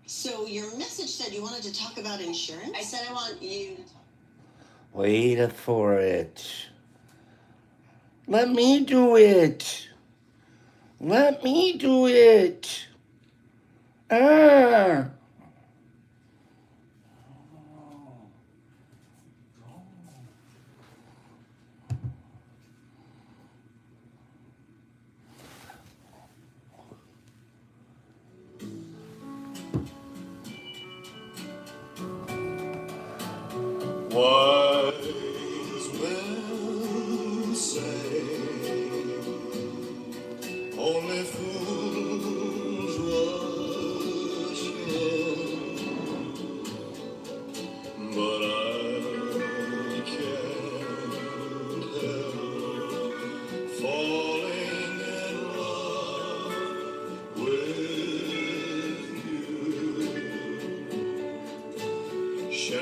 So your message said you wanted to talk about insurance? I said I want you to talk. Wait for it. Let me do it. Let me do it. Ah. Wise men say only fools rush in, but I can't help falling in love with you. Shall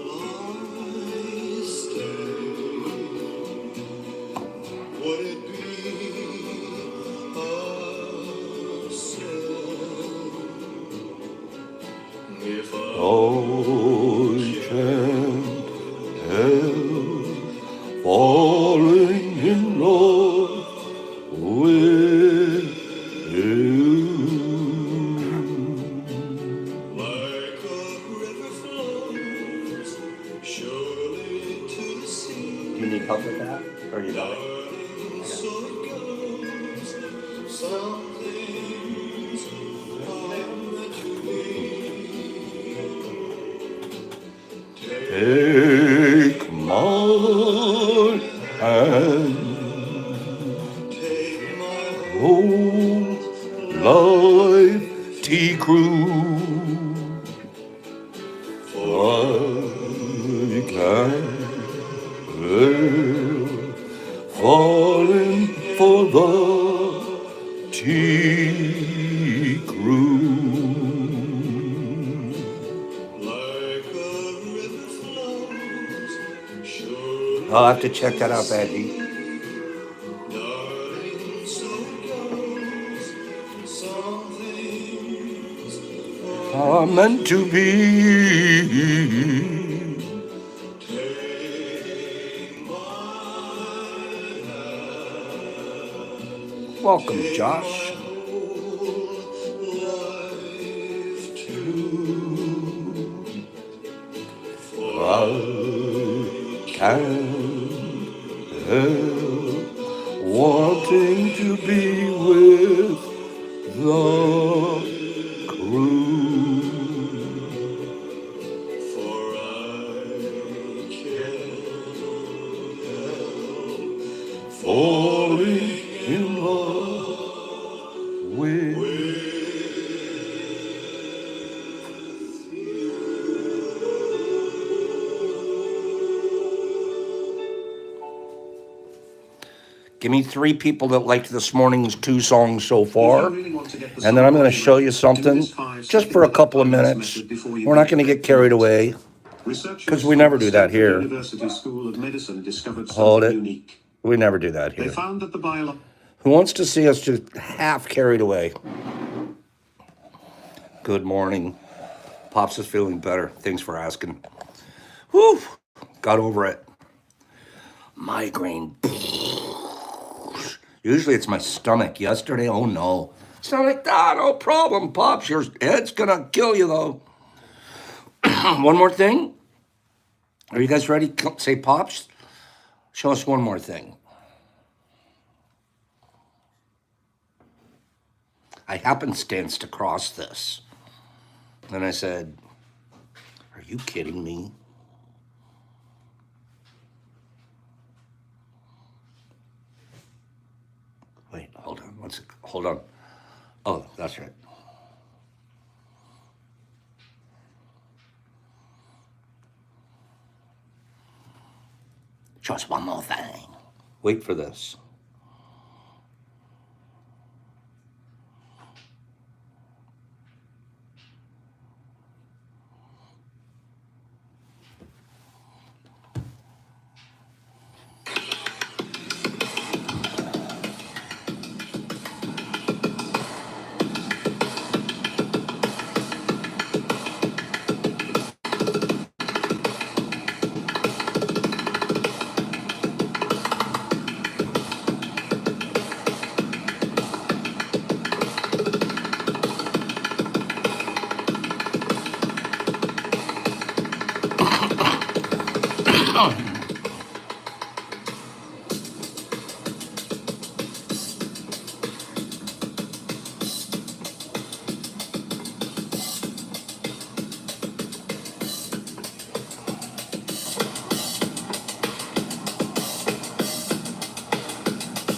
I stay? Would it be a sin if Oh, can't help falling in love with you. like a river flows surely to the sea? Do you need help with that? Or you got it? Darling, so it goes. Some things are meant to be. Take my hand, Take my whole life tea crew. I can't help falling for the tea crew. like a river flows surely. I'll have to check that out, Badgie. Darling, so it goes. Some things are I'm meant to be. take my Welcome, Josh. whole life too. For I can't help wanting to be with the Give me three people that liked this morning's two songs so far, and then I'm going to show you something just for a couple of minutes. We're not going to get carried away because we never do that here. Hold it. We never do that here. Who wants to see us just half carried away? Good morning. Pops is feeling better. Thanks for asking. Whew. Got over it. Migraine. Usually it's my stomach. Yesterday, oh no. Stomach, no problem, Pops. Your head's gonna kill you though. One more thing. Are you guys ready? Say, Pops. Show us one more thing. I happenstanced across this. And I said, are you kidding me? Wait, hold on. Hold on. Oh, that's right. Just one more thing. Wait for this.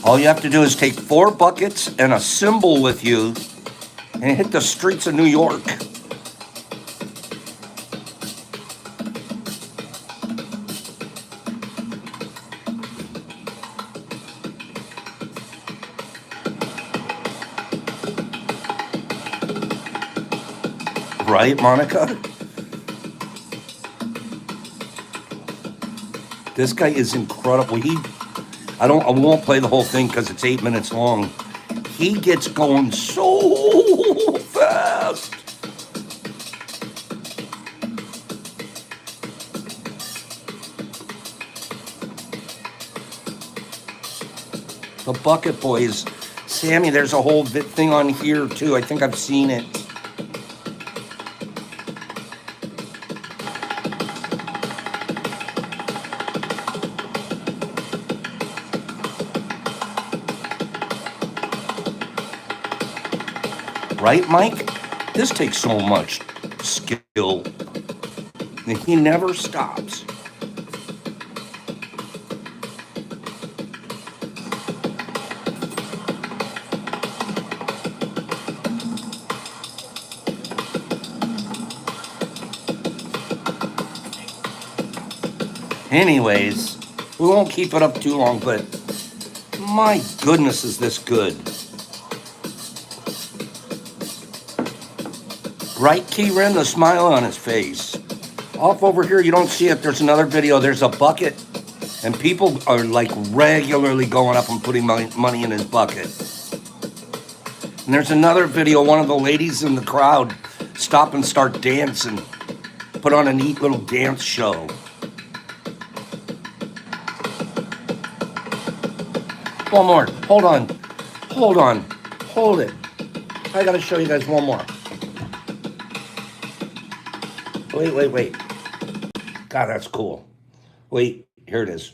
All you have to do is take 4 buckets and a cymbal with you and hit the streets of New York. Right, Monica? This guy is incredible. I won't play the whole thing because it's 8 minutes long. He gets going so fast. The Bucket Boys. Sammy, there's a whole thing on here too. I think I've seen it. Right, Mike? This takes so much skill. And he never stops. Anyways, we won't keep it up too long, but my goodness, is this good. Right, Keyrin, the smile on his face. Off over here, you don't see it. There's another video. There's a bucket, and people are like regularly going up and putting money in his bucket. And there's another video. One of the ladies in the crowd stop and start dancing, put on a neat little dance show. One more. Hold on. Hold it. I gotta show you guys one more. Wait. God, that's cool. Wait, here it is.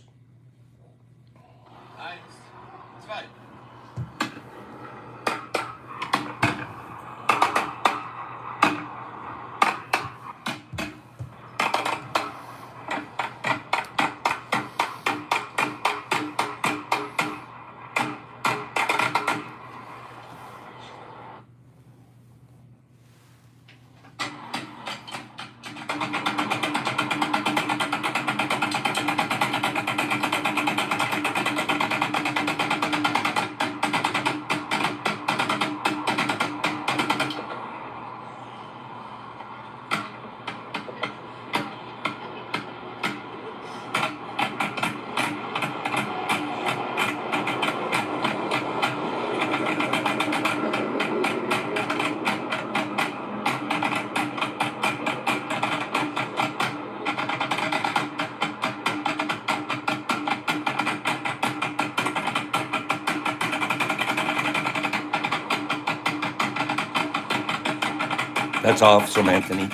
That's awesome, Anthony.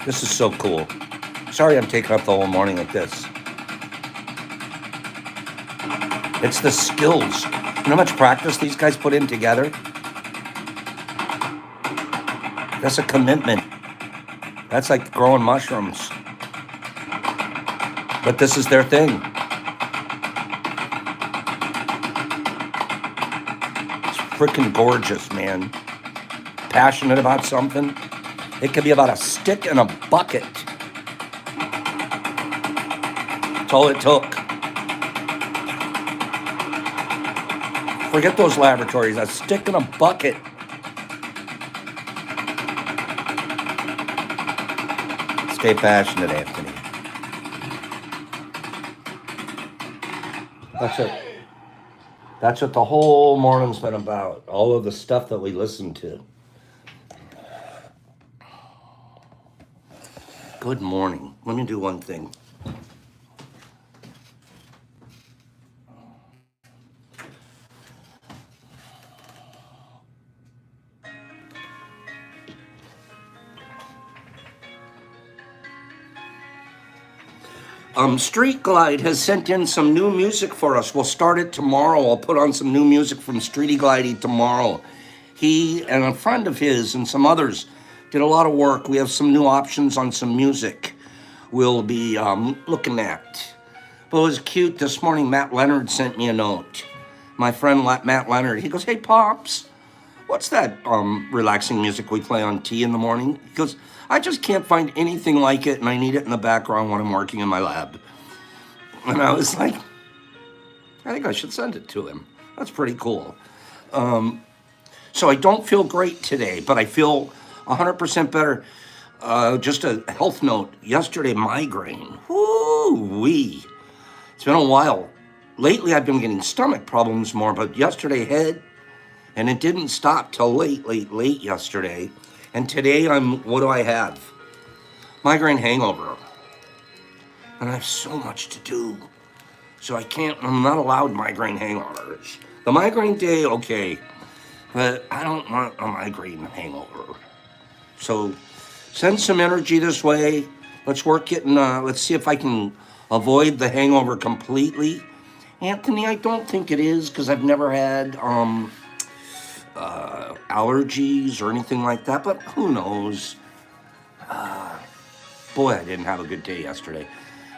This is so cool. Sorry I'm taking up the whole morning with this. It's the skills. You know how much practice these guys put in together? That's a commitment. That's like growing mushrooms. But this is their thing. It's freaking gorgeous, man. Passionate about something. It could be about a stick and a bucket. That's all it took. Forget those laboratories. A stick and a bucket. Stay passionate, Anthony. That's it. That's what the whole morning's been about. All of the stuff that we listen to. Good morning. Let me do one thing. Street Glide has sent in some new music for us. We'll start it tomorrow. I'll put on some new music from Streety Glidey tomorrow. He and a friend of his and some others did a lot of work. We have some new options on some music we'll be looking at. But it was cute. This morning, Matt Leonard sent me a note. My friend Matt Leonard, he goes, "Hey, Pops, what's that relaxing music we play on T in the morning?" He goes, "I just can't find anything like it, and I need it in the background when I'm working in my lab." And I was like, I think I should send it to him. That's pretty cool. So I don't feel great today, but I feel 100% better. Just a health note. Yesterday, migraine. Woo-wee. It's been a while. Lately, I've been getting stomach problems more, but yesterday, head. And it didn't stop till late yesterday. And today, what do I have? Migraine hangover. And I have so much to do. So I'm not allowed migraine hangovers. The migraine day, okay. But I don't want a migraine hangover. So send some energy this way. Let's work it and let's see if I can avoid the hangover completely. Anthony, I don't think it is because I've never had allergies or anything like that, but who knows? Boy, I didn't have a good day yesterday.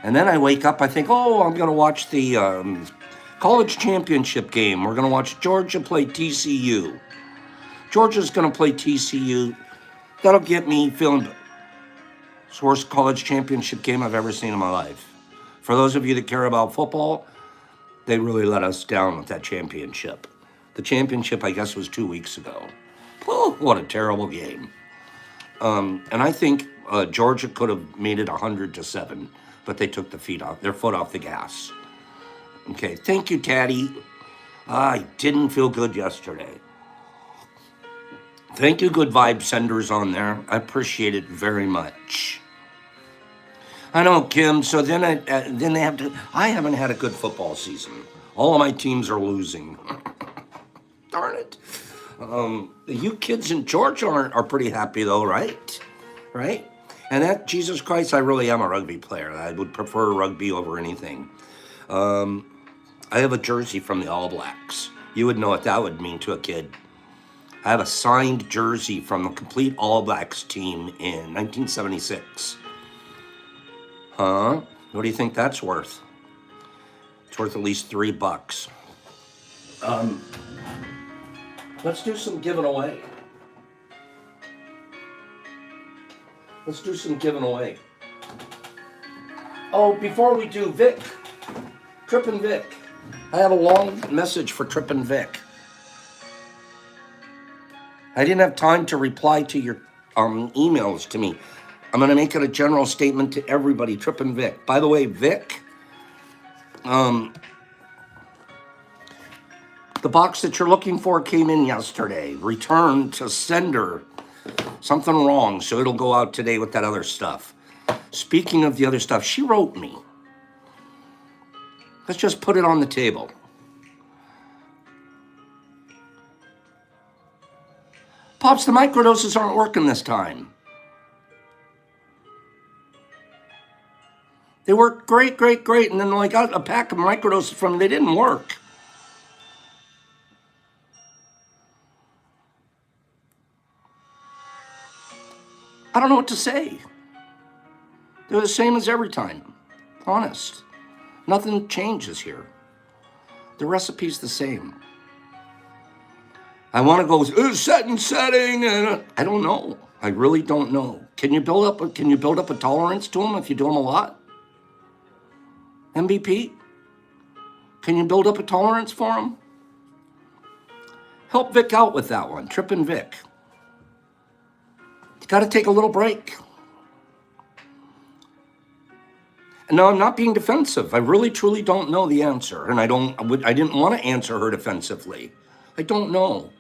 And then I wake up, I think, I'm going to watch the college championship game. We're going to watch Georgia play TCU. Georgia's going to play TCU. That'll get me feeling it's the worst college championship game I've ever seen in my life. For those of you that care about football, they really let us down with that championship. The championship, I guess, was 2 weeks ago. Whew, what a terrible game. And I think Georgia could have made it 100-7, but they took their foot off the gas. Okay, thank you, Taddy. I didn't feel good yesterday. Thank you, good vibe senders on there. I appreciate it very much. I know, Kim. So then they have to. I haven't had a good football season. All of my teams are losing. Darn it. You kids in Georgia are pretty happy though, right? Right? And that, Jesus Christ, I really am a rugby player. I would prefer rugby over anything. I have a jersey from the All Blacks. You would know what that would mean to a kid. I have a signed jersey from the complete All Blacks team in 1976. Huh? What do you think that's worth? It's worth at least $3. Let's do some giving away. Oh, before we do, Vic. Trip and Vic. I have a long message for Trip and Vic. I didn't have time to reply to your emails to me. I'm going to make it a general statement to everybody, Trip and Vic. By the way, Vic, the box that you're looking for came in yesterday. Returned to sender. Something wrong, so it'll go out today with that other stuff. Speaking of the other stuff, she wrote me. Let's just put it on the table. Pops, the microdoses aren't working this time. They worked great, great, great. And then I got a pack of microdoses from them. They didn't work. I don't know what to say. They're the same as every time. Honest. Nothing changes here. The recipe's the same. I want to go setting. And I don't know. I really don't know. Can you build up a tolerance to them if you do them a lot? MVP? Can you build up a tolerance for them? Help Vic out with that one. Trippin' Vic. You got to take a little break. No, I'm not being defensive. I really, truly don't know the answer, and I didn't want to answer her defensively. I don't know.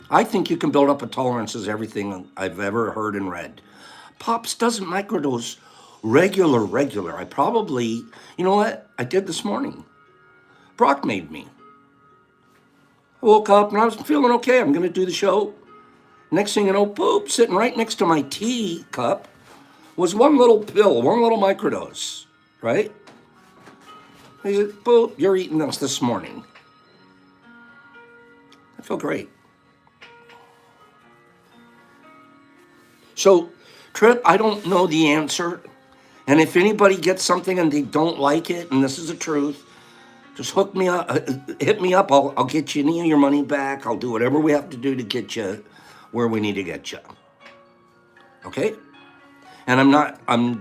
I think you can build up a tolerance as everything I've ever heard and read. Pops doesn't microdose regular. I probably, you know what? I did this morning. Brock made me. I woke up and I was feeling okay. I'm going to do the show. Next thing you know, boop, sitting right next to my tea cup was one little pill, one little microdose, right? He said, boop, you're eating this morning. I feel great. So, Trip, I don't know the answer. And if anybody gets something and they don't like it, and this is the truth, just hook me up, hit me up. I'll get you any of your money back. I'll do whatever we have to do to get you where we need to get you. Okay? And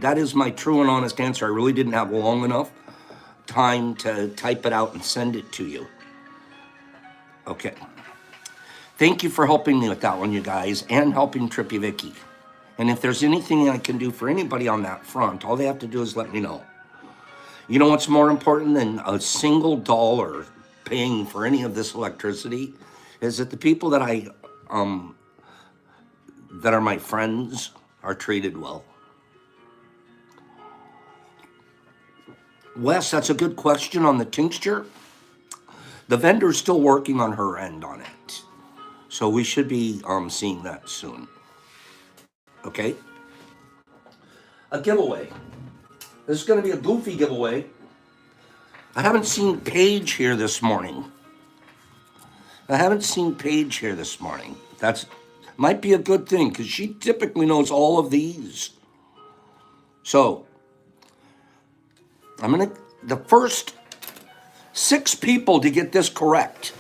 that is my true and honest answer. I really didn't have long enough time to type it out and send it to you. Okay. Thank you for helping me with that one, you guys, and helping Trippy Vicky. And if there's anything I can do for anybody on that front, all they have to do is let me know. You know what's more important than a single dollar paying for any of this electricity is that the people that that are my friends are treated well. Wes, that's a good question on the tincture. The vendor's still working on her end on it. So we should be seeing that soon. Okay? A giveaway. This is going to be a goofy giveaway. I haven't seen Paige here this morning. That's might be a good thing because she typically knows all of these. So, the first 6 people to get this correct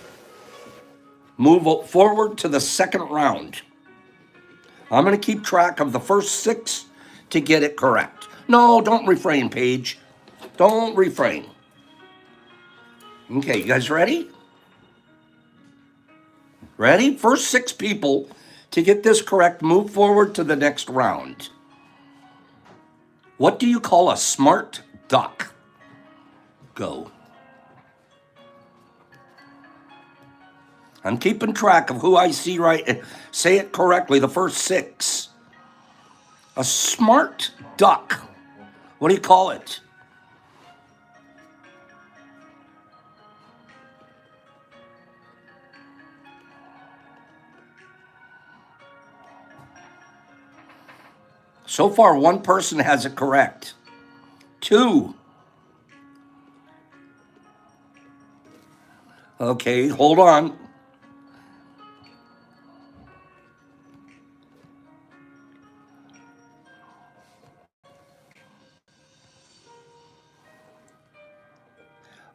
move forward to the second round. I'm going to keep track of the first 6 to get it correct. No, don't refrain, Paige. Don't refrain. Okay, you guys ready? Ready? First 6 people to get this correct move forward to the next round. What do you call a smart duck? Go. I'm keeping track of who I see right. Say it correctly, the first 6. A smart duck. What do you call it? So far, 1 person has it correct. 2. Okay, hold on.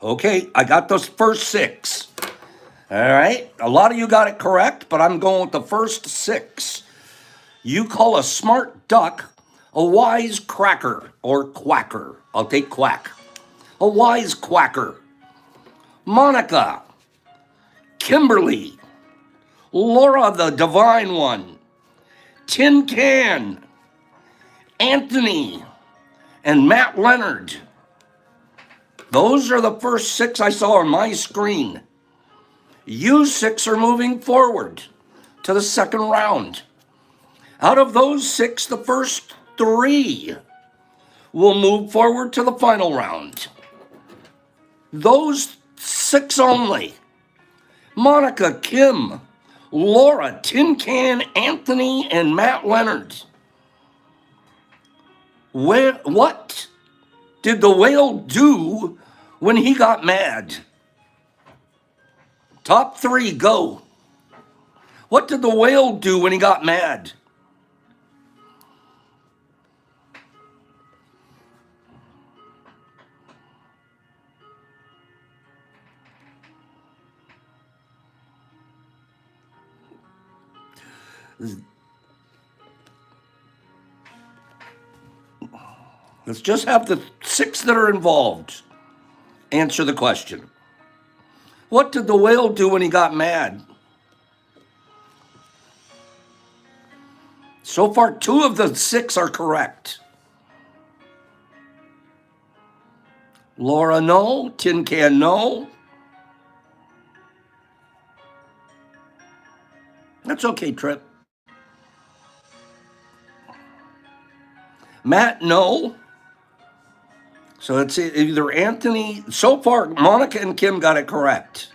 Okay, I got those first 6. All right, a lot of you got it correct, but I'm going with the first 6. You call a smart duck a wise cracker or quacker. I'll take quack. A wise quacker. Monica, Kimberly, Laura the Divine One, Tin Can, Anthony, and Matt Leonard. Those are the first 6 I saw on my screen. You 6 are moving forward to the second round. Out of those 6, the first 3 will move forward to the final round. Those 6 only. Monica, Kim, Laura, Tin Can, Anthony, and Matt Leonard. What did the whale do when he got mad? Top three, go. What did the whale do when he got mad? Let's just have the 6 that are involved answer the question. What did the whale do when he got mad? So far, 2 of the 6 are correct. Laura, no. Tin Can, no. That's okay, Trip. Matt, no. So it's either Anthony. So far, Monica and Kim got it correct.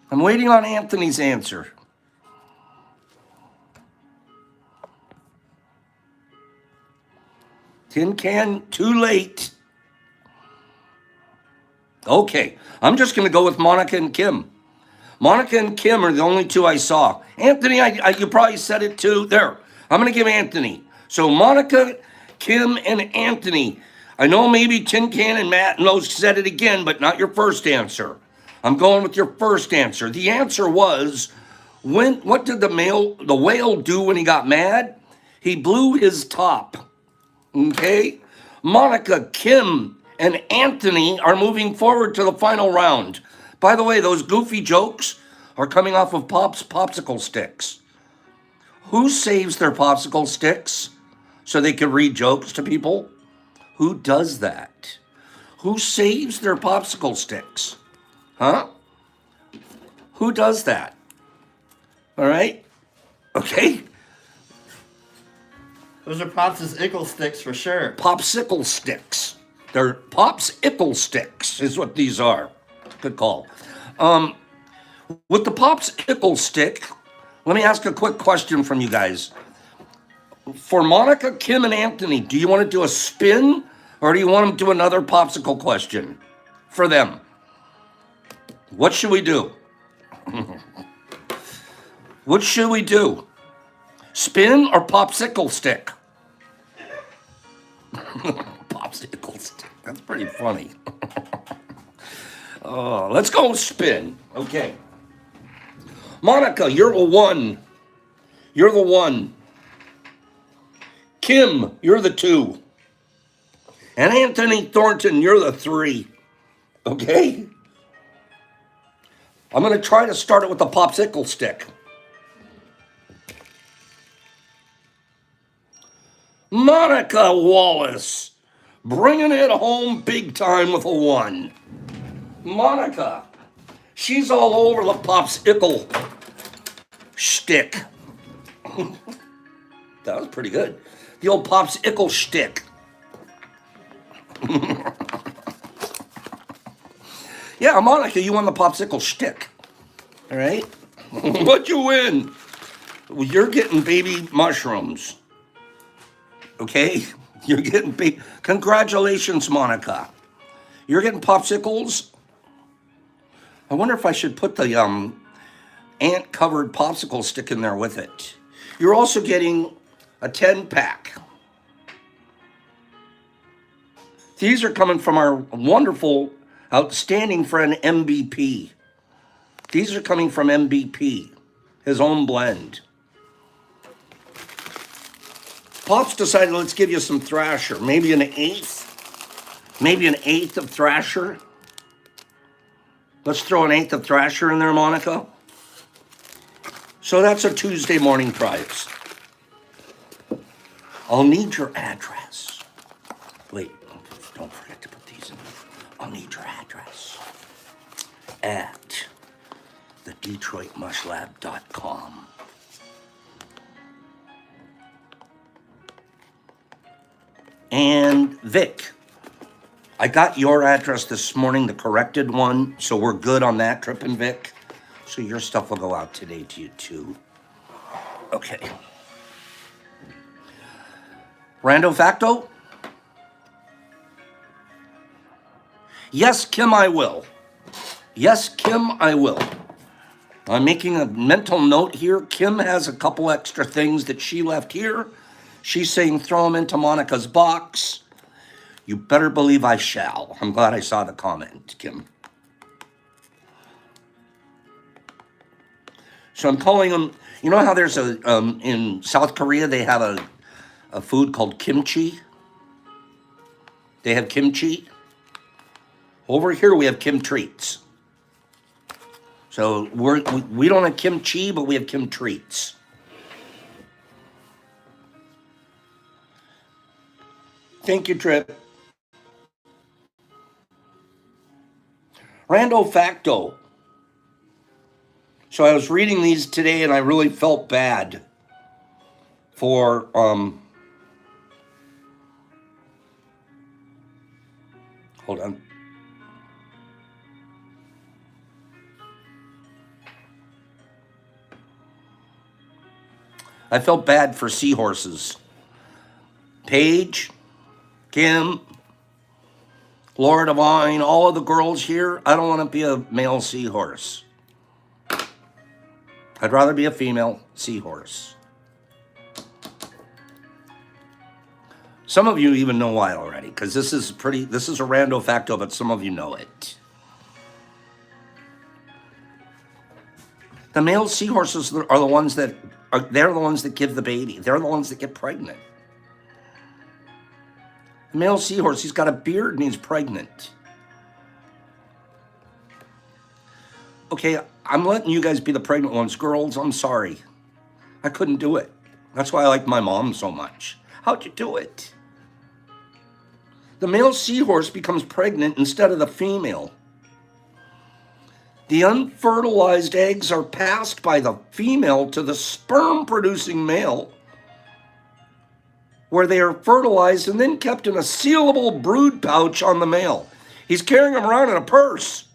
I'm waiting on Anthony's answer. Tin Can, too late. Okay, I'm just going to go with Monica and Kim. Monica and Kim are the only 2 I saw. Anthony, you probably said it too. There, I'm going to give Anthony. So Monica, Kim, and Anthony. I know maybe Tin Can and Matt and those said it again, but not your first answer. I'm going with your first answer. The answer was, what did the whale do when he got mad? He blew his top. Okay? Monica, Kim, and Anthony are moving forward to the final round. By the way, those goofy jokes are coming off of popsicle sticks. Who saves their popsicle sticks so they can read jokes to people? Who does that? Who saves their popsicle sticks? Huh? Who does that? All right? Okay? Those are popsicle sticks for sure. Popsicle sticks. They're popsicle sticks is what these are. Good call. With the popsicle stick, let me ask a quick question from you guys. For Monica, Kim, and Anthony, do you want to do a spin or do you want to do another popsicle question for them? What should we do? What should we do? Spin or popsicle stick? Popsicle stick. That's pretty funny. Let's go spin. Okay. Monica, you're a 1. You're the 1. Kim, you're the 2. And Anthony Thornton, you're the 3. Okay? I'm going to try to start it with the popsicle stick. Monica Wallace, bringing it home big time with a 1. Monica, she's all over the popsicle stick. That was pretty good. The old popsicle stick. Yeah, Monica, you won the popsicle stick. All right? What'd you win? Well, you're getting baby mushrooms. Okay? You're getting congratulations, Monica. You're getting popsicles. I wonder if I should put the ant-covered popsicle stick in there with it. You're also getting a 10-pack. These are coming from our wonderful, outstanding friend, MVP. These are coming from MVP, his own blend. Pops decided, let's give you some Thrasher. Maybe an 1/8. Maybe an 1/8 of Thrasher. Let's throw an 1/8 of Thrasher in there, Monica. So that's a Tuesday morning prize. I'll need your address. Wait, don't forget to put these in. I'll need your address at thedetroitmushlab.com. And Vic, I got your address this morning, the corrected one, so we're good on that, Trip and Vic. So your stuff will go out today to you too. Okay. Rando facto? Yes, Kim, I will. Yes, Kim, I will. I'm making a mental note here. Kim has a couple extra things that she left here. She's saying throw them into Monica's box. You better believe I shall. I'm glad I saw the comment, Kim. So I'm calling them, you know how there's a, in South Korea, they have a food called kimchi? They have kimchi. Over here, we have Kim treats. So we don't have kimchi, but we have Kim treats. Thank you, Trip. Rando facto. So I was reading these today and I really felt bad for hold on. I felt bad for seahorses. Paige, Kim, Laura Devine, all of the girls here, I don't want to be a male seahorse. I'd rather be a female seahorse. Some of you even know why already, because this is a rando facto, but some of you know it. The male seahorses are the ones that they're the ones that give the baby. They're the ones that get pregnant. The male seahorse, he's got a beard and he's pregnant. Okay, I'm letting you guys be the pregnant ones. Girls, I'm sorry. I couldn't do it. That's why I like my mom so much. How'd you do it? The male seahorse becomes pregnant instead of the female. The unfertilized eggs are passed by the female to the sperm-producing male, where they are fertilized and then kept in a sealable brood pouch on the male. He's carrying them around in a purse.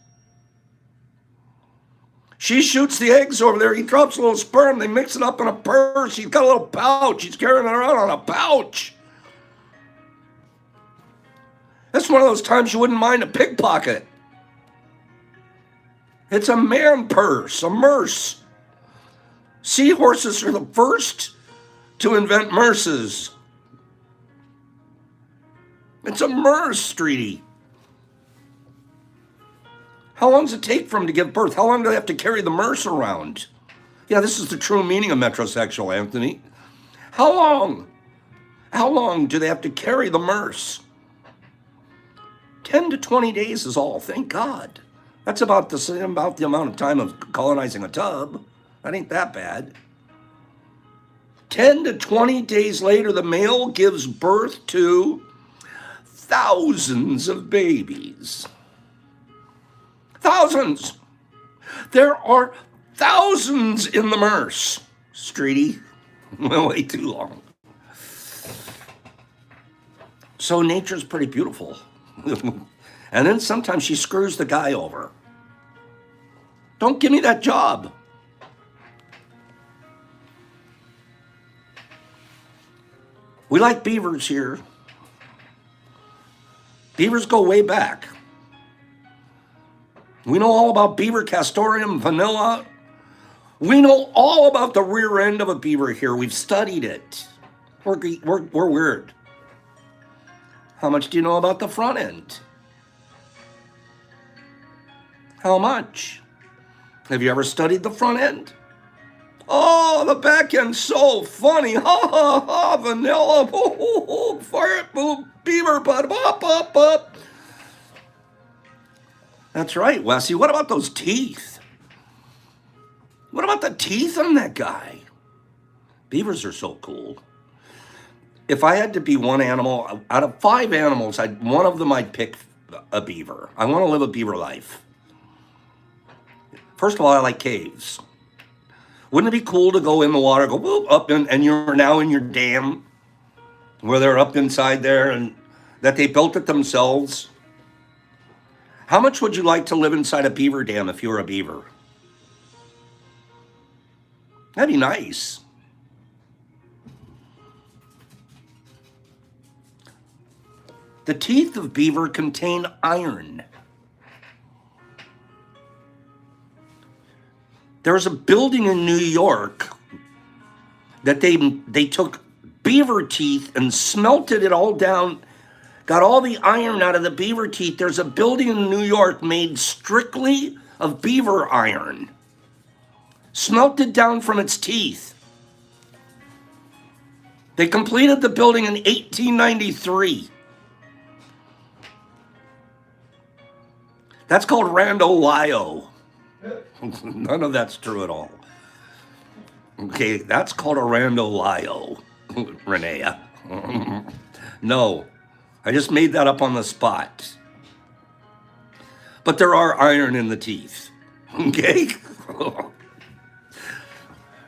She shoots the eggs over there. He drops a little sperm. They mix it up in a purse. He's got a little pouch. He's carrying it around on a pouch. That's one of those times you wouldn't mind a pickpocket. It's a man purse, a merce. Seahorses are the first to invent merces. It's a merce, Streety. How long does it take for them to give birth? How long do they have to carry the merce around? Yeah, this is the true meaning of metrosexual, Anthony. How long? How long do they have to carry the merce? 10 to 20 days is all, thank God. That's about the amount of time of colonizing a tub. That ain't that bad. 10 to 20 days later, the male gives birth to thousands of babies. Thousands. There are thousands in the merce. Streety, way too long. So nature's pretty beautiful. And then sometimes she screws the guy over. Don't give me that job. We like beavers here. Beavers go way back. We know all about beaver castoreum, vanilla. We know all about the rear end of a beaver here. We've studied it. We're weird. How much do you know about the front end? How much? Have you ever studied the front end? Oh, the back end's so funny. Ha ha ha, vanilla. Hoo, hoo, hoo, fart, boo, beaver butt, up, up, up. That's right, Wesley. What about those teeth? What about the teeth on that guy? Beavers are so cool. If I had to be one animal, out of 5 animals, one of them I'd pick a beaver. I want to live a beaver life. First of all, I like caves. Wouldn't it be cool to go in the water, go whoop, up in, and you're now in your dam, where they're up inside there, and that they built it themselves? How much would you like to live inside a beaver dam if you were a beaver? That'd be nice. The teeth of beaver contain iron. There's a building in New York that they took beaver teeth and smelted it all down, got all the iron out of the beaver teeth. There's a building in New York made strictly of beaver iron, smelted down from its teeth. They completed the building in 1893. That's called randolio. None of that's true at all. Okay, that's called a randolio, Renea. No, I just made that up on the spot. But there are iron in the teeth. Okay?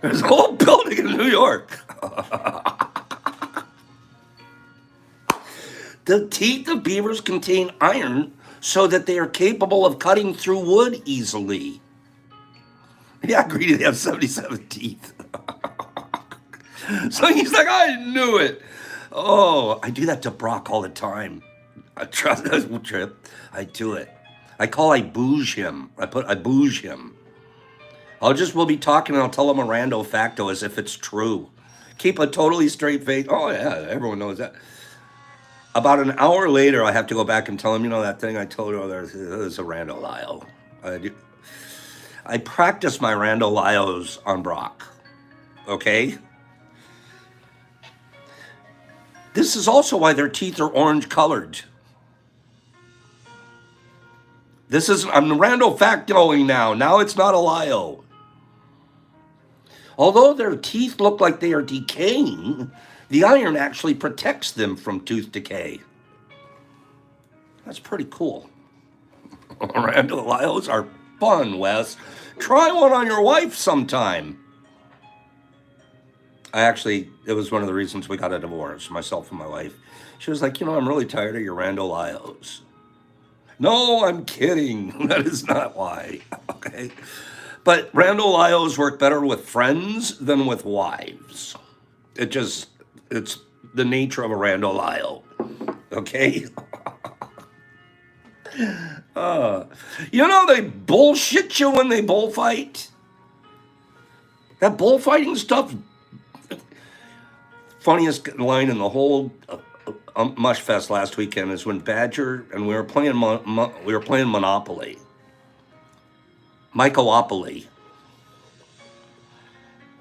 There's a whole building in New York. The teeth of beavers contain iron so that they are capable of cutting through wood easily. Yeah, Greedy, they have 77 teeth. So he's like, I knew it. Oh, I do that to Brock all the time. I trust this trip. I do it. I bouge him. I bouge him. We'll be talking and I'll tell him a rando facto as if it's true. Keep a totally straight face. Oh yeah, everyone knows that. About an hour later, I have to go back and tell him, that thing I told you, there's a randolio. I practice my randolios on Brock. Okay? This is also why their teeth are orange colored. I'm rando factoing now. Now it's not a lio. Although their teeth look like they are decaying, the iron actually protects them from tooth decay. That's pretty cool. Randolios are fun, Wes. Try one on your wife sometime. It was one of the reasons we got a divorce, myself and my wife. She was like, I'm really tired of your randolios. No, I'm kidding. That is not why. Okay. But randolios work better with friends than with wives. It's the nature of a randolio. Okay? They bullshit you when they bullfight. That bullfighting stuff. Funniest line in the whole Mush Fest last weekend is when Badger and we were playing Monopoly. Mycoopoly.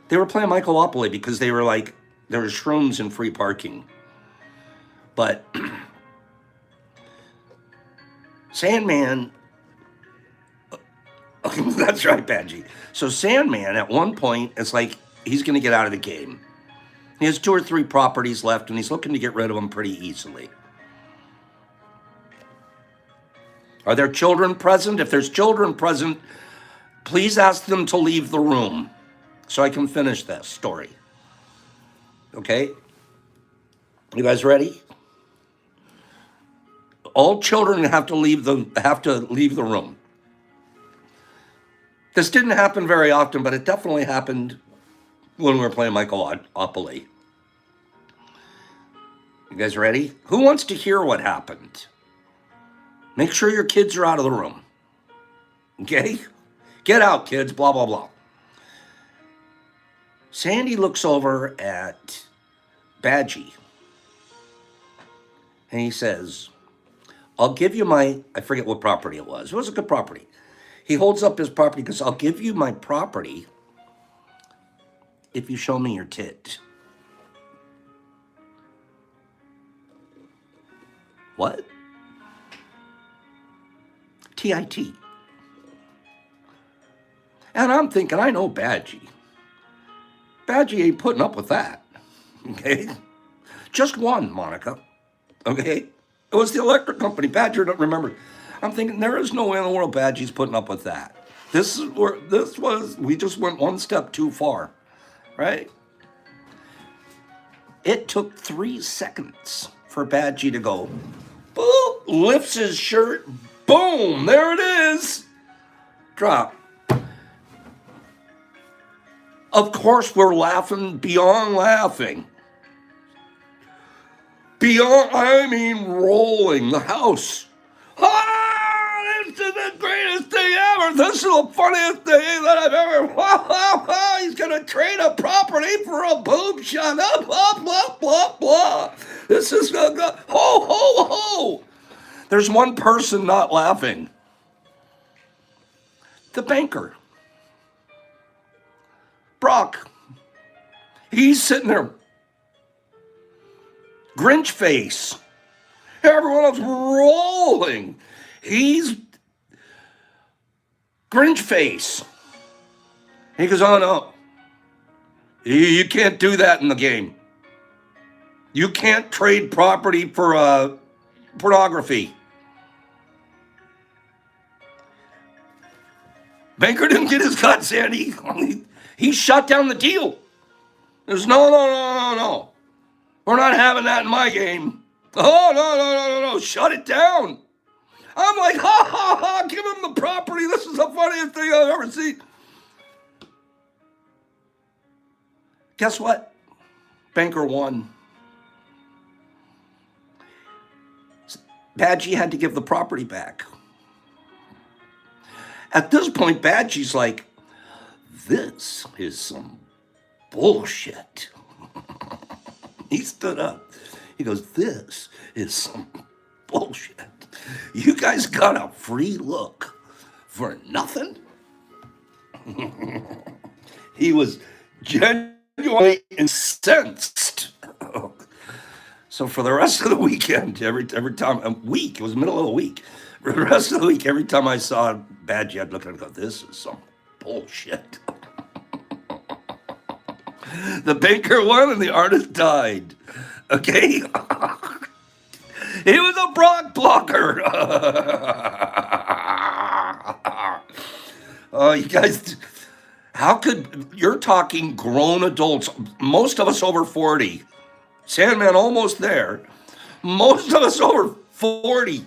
They were playing Mycoopoly because they were like, there were shrooms and free parking. But Sandman, that's right, Badgie. So Sandman, at one point, it's like he's going to get out of the game. He has 2 or 3 properties left, and he's looking to get rid of them pretty easily. Are there children present? If there's children present, please ask them to leave the room so I can finish this story. Okay? You guys ready? All children have to leave the room. This didn't happen very often, but it definitely happened when we were playing Mycoopoly. You guys ready? Who wants to hear what happened? Make sure your kids are out of the room. Okay? Get out, kids, blah, blah, blah. Sandy looks over at Badgie. And he says, I'll give you I forget what property it was. It was a good property. He holds up his property because I'll give you my property if you show me your tit. What? T-I-T. And I'm thinking, I know Badgie. Badgie ain't putting up with that. Okay? Just one, Monica. Okay? It was the electric company. Badger don't remember. I'm thinking, there is no way in the world Badgie's putting up with that. We just went one step too far. Right? It took 3 seconds for Badgie to go, boop, lifts his shirt, Boom, there it is. Drop. Of course, we're laughing beyond laughing. Beyond, I mean, rolling the house. Ah, this is the greatest thing ever. This is the funniest thing that I've ever. He's gonna trade a property for a boob shot. Blah blah blah blah. This is ho ho ho. There's one person not laughing. The banker, Brock. He's sitting there, Grinch face. Everyone else rolling. He's Grinch face. He goes, oh no. You can't do that in the game. You can't trade property for pornography. Banker didn't get his cut, Sandy. He shut down the deal. There's no. We're not having that in my game. Oh, no. Shut it down. I'm like, ha. Give him the property. This is the funniest thing I've ever seen. Guess what? Banker won. Badgie had to give the property back. At this point, Badgie's like, this is some bullshit. He stood up. He goes, this is some bullshit. You guys got a free look for nothing? He was genuinely incensed. So for the rest of the weekend, every time, a week, it was the middle of the week. For the rest of the week, every time I saw Badgie, I'd look at him and go, this is some bullshit. The banker won and the artist died. Okay? He was a Brock blocker. Oh, you guys, how could, you're talking grown adults, most of us over 40. Sandman almost there. Most of us over 40.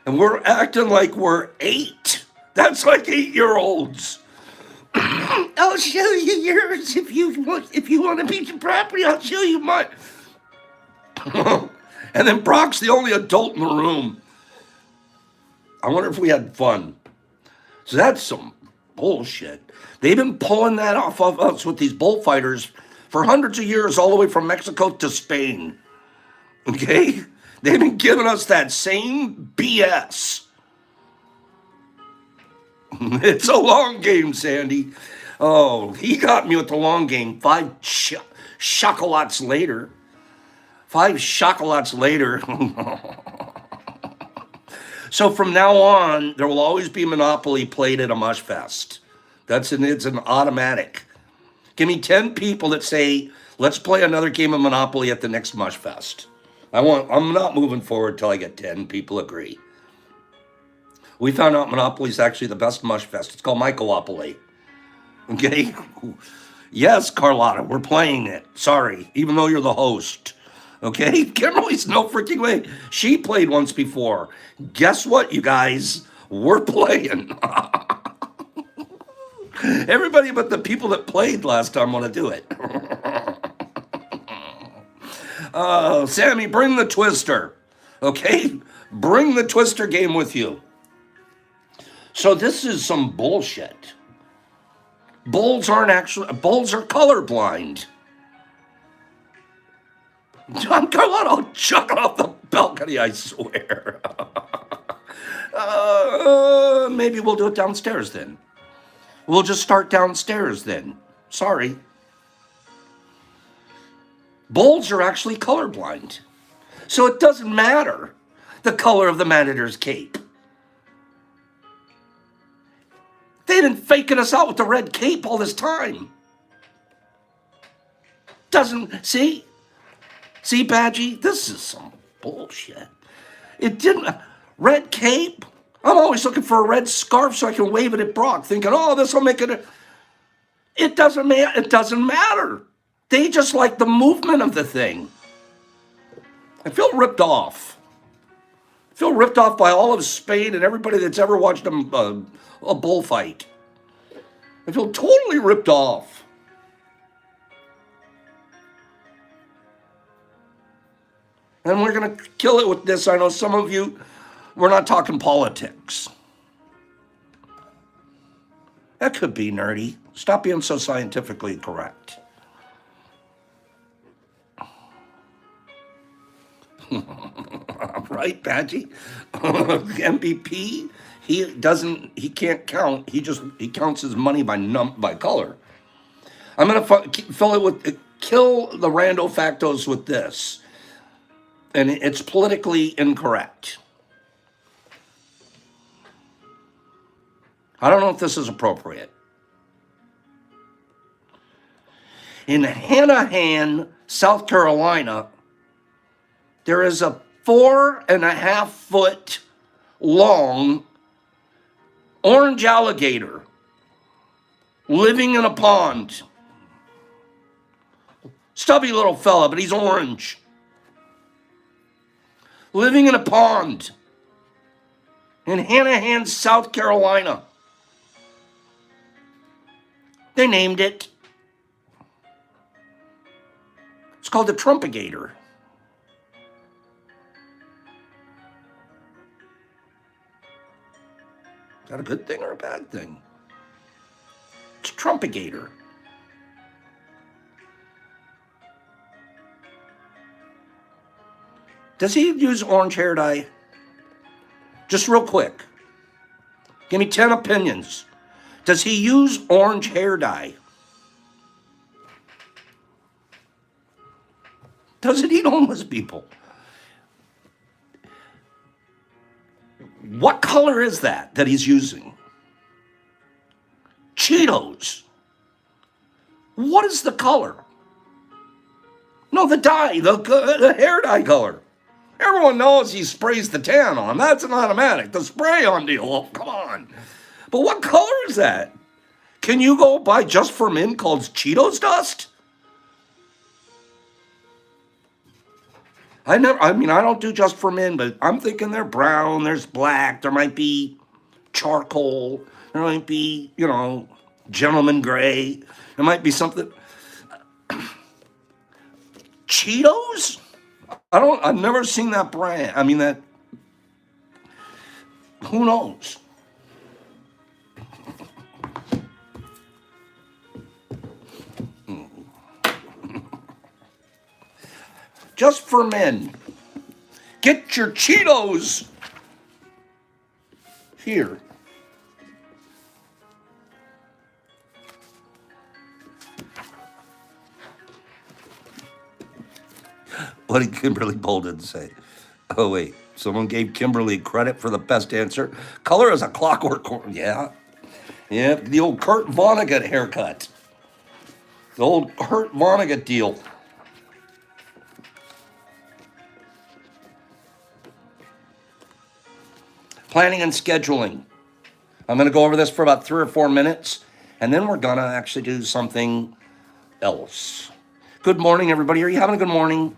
And we're acting like we're 8. That's like 8-year-olds. I'll show you yours if you want a piece of property. I'll show you mine. And then Brock's the only adult in the room. I wonder if we had fun. So that's some bullshit. They've been pulling that off of us with these bullfighters for hundreds of years, all the way from Mexico to Spain. Okay? They've been giving us that same BS. It's a long game, Sandy. Oh, he got me with the long game. 5 chocolates later. 5 chocolates later. So from now on, there will always be Monopoly played at a mush fest. It's an automatic. Give me 10 people that say, let's play another game of Monopoly at the next mush fest. I'm not moving forward till I get 10 people agree. We found out Monopoly is actually the best mush fest. It's called Mycoopoly. Okay? Yes, Carlotta, we're playing it. Sorry, even though you're the host. Okay? Kimberly's no freaking way. She played once before. Guess what, you guys? We're playing. Everybody but the people that played last time want to do it. Sammy, bring the Twister. Okay? Bring the Twister game with you. So this is some bullshit. Bulls are colorblind. John Carlotta, I'll chuck it off the balcony, I swear. Maybe we'll do it downstairs then. We'll just start downstairs then. Sorry. Bulls are actually colorblind. So it doesn't matter the color of the manager's cape. They've been faking us out with the red cape all this time. See, Badgie, this is some bullshit. Red cape? I'm always looking for a red scarf so I can wave it at Brock, thinking, oh, this will make it. It doesn't matter. They just like the movement of the thing. I feel ripped off. feel ripped off by all of Spain and everybody that's ever watched a bullfight. I feel totally ripped off. And we're going to kill it with this. I know some of you, we're not talking politics. That could be nerdy. Stop being so scientifically correct. Right, Badgie? MVP, he can't count. He counts his money by color. I'm going to fill it with, kill the rando factos with this. And it's politically incorrect. I don't know if this is appropriate. In Hanahan, South Carolina, there is a 4.5-foot long orange alligator living in a pond. Stubby little fella, but he's orange. Living in a pond in Hanahan, South Carolina. They named it. It's called the Trumpagator. Is that a good thing or a bad thing? It's Trumpagator. Does he use orange hair dye? Just real quick. Give me 10 opinions. Does he use orange hair dye? Does it eat homeless people? What color is that he's using? Cheetos. What is the color? No, the dye, the hair dye color. Everyone knows he sprays the tan on. That's an automatic. The spray-on deal. Oh, come on. But what color is that? Can you go buy Just for Men called Cheetos dust? I don't do Just for Men, but I'm thinking they're brown, there's black, there might be charcoal, there might be, gentleman gray, there might be something. Cheetos? I've never seen that brand. Who knows? Just for Men. Get your Cheetos here. What did Kimberly Bolden say? Oh, wait. Someone gave Kimberly credit for the best answer. Color is a clockwork. Yeah. Yeah, the old Kurt Vonnegut haircut. The old Kurt Vonnegut deal. Planning and scheduling. I'm going to go over this for about 3 or 4 minutes, and then we're going to actually do something else. Good morning, everybody. Are you having a good morning?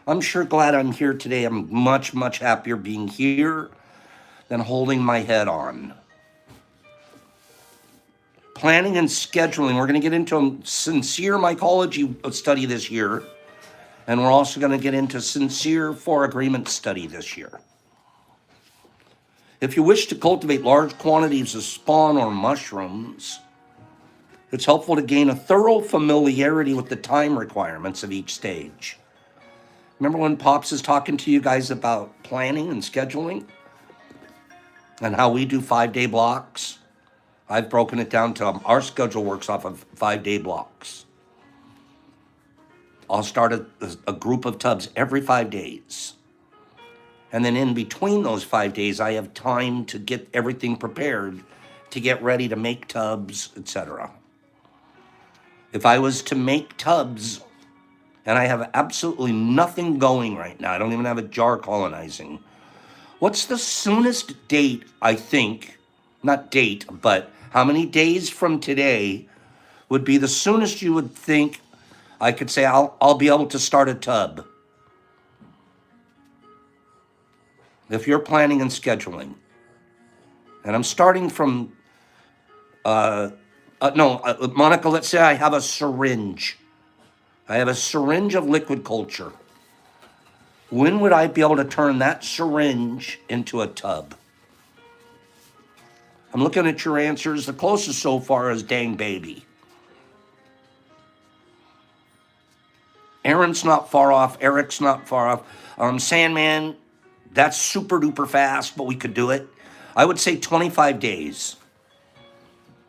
I'm sure glad I'm here today. I'm much, much happier being here than holding my head on. Planning and scheduling. We're going to get into a sincere mycology study this year, and we're also going to get into sincere for agreement study this year. If you wish to cultivate large quantities of spawn or mushrooms, it's helpful to gain a thorough familiarity with the time requirements of each stage. Remember when Pops is talking to you guys about planning and scheduling and how we do 5-day blocks? I've broken it down to our schedule works off of 5-day blocks. I'll start a group of tubs every 5 days. And then in between those 5 days, I have time to get everything prepared to get ready to make tubs, etc. If I was to make tubs, and I have absolutely nothing going right now, I don't even have a jar colonizing, what's the soonest date, I think, not date, but how many days from today would be the soonest you would think I could say I'll be able to start a tub? if you're planning and scheduling, and I'm starting from, Monica, let's say I have a syringe. I have a syringe of liquid culture. When would I be able to turn that syringe into a tub? I'm looking at your answers. The closest so far is dang baby. Aaron's not far off. Eric's not far off. Sandman, that's super duper fast, but we could do it. I would say 25 days.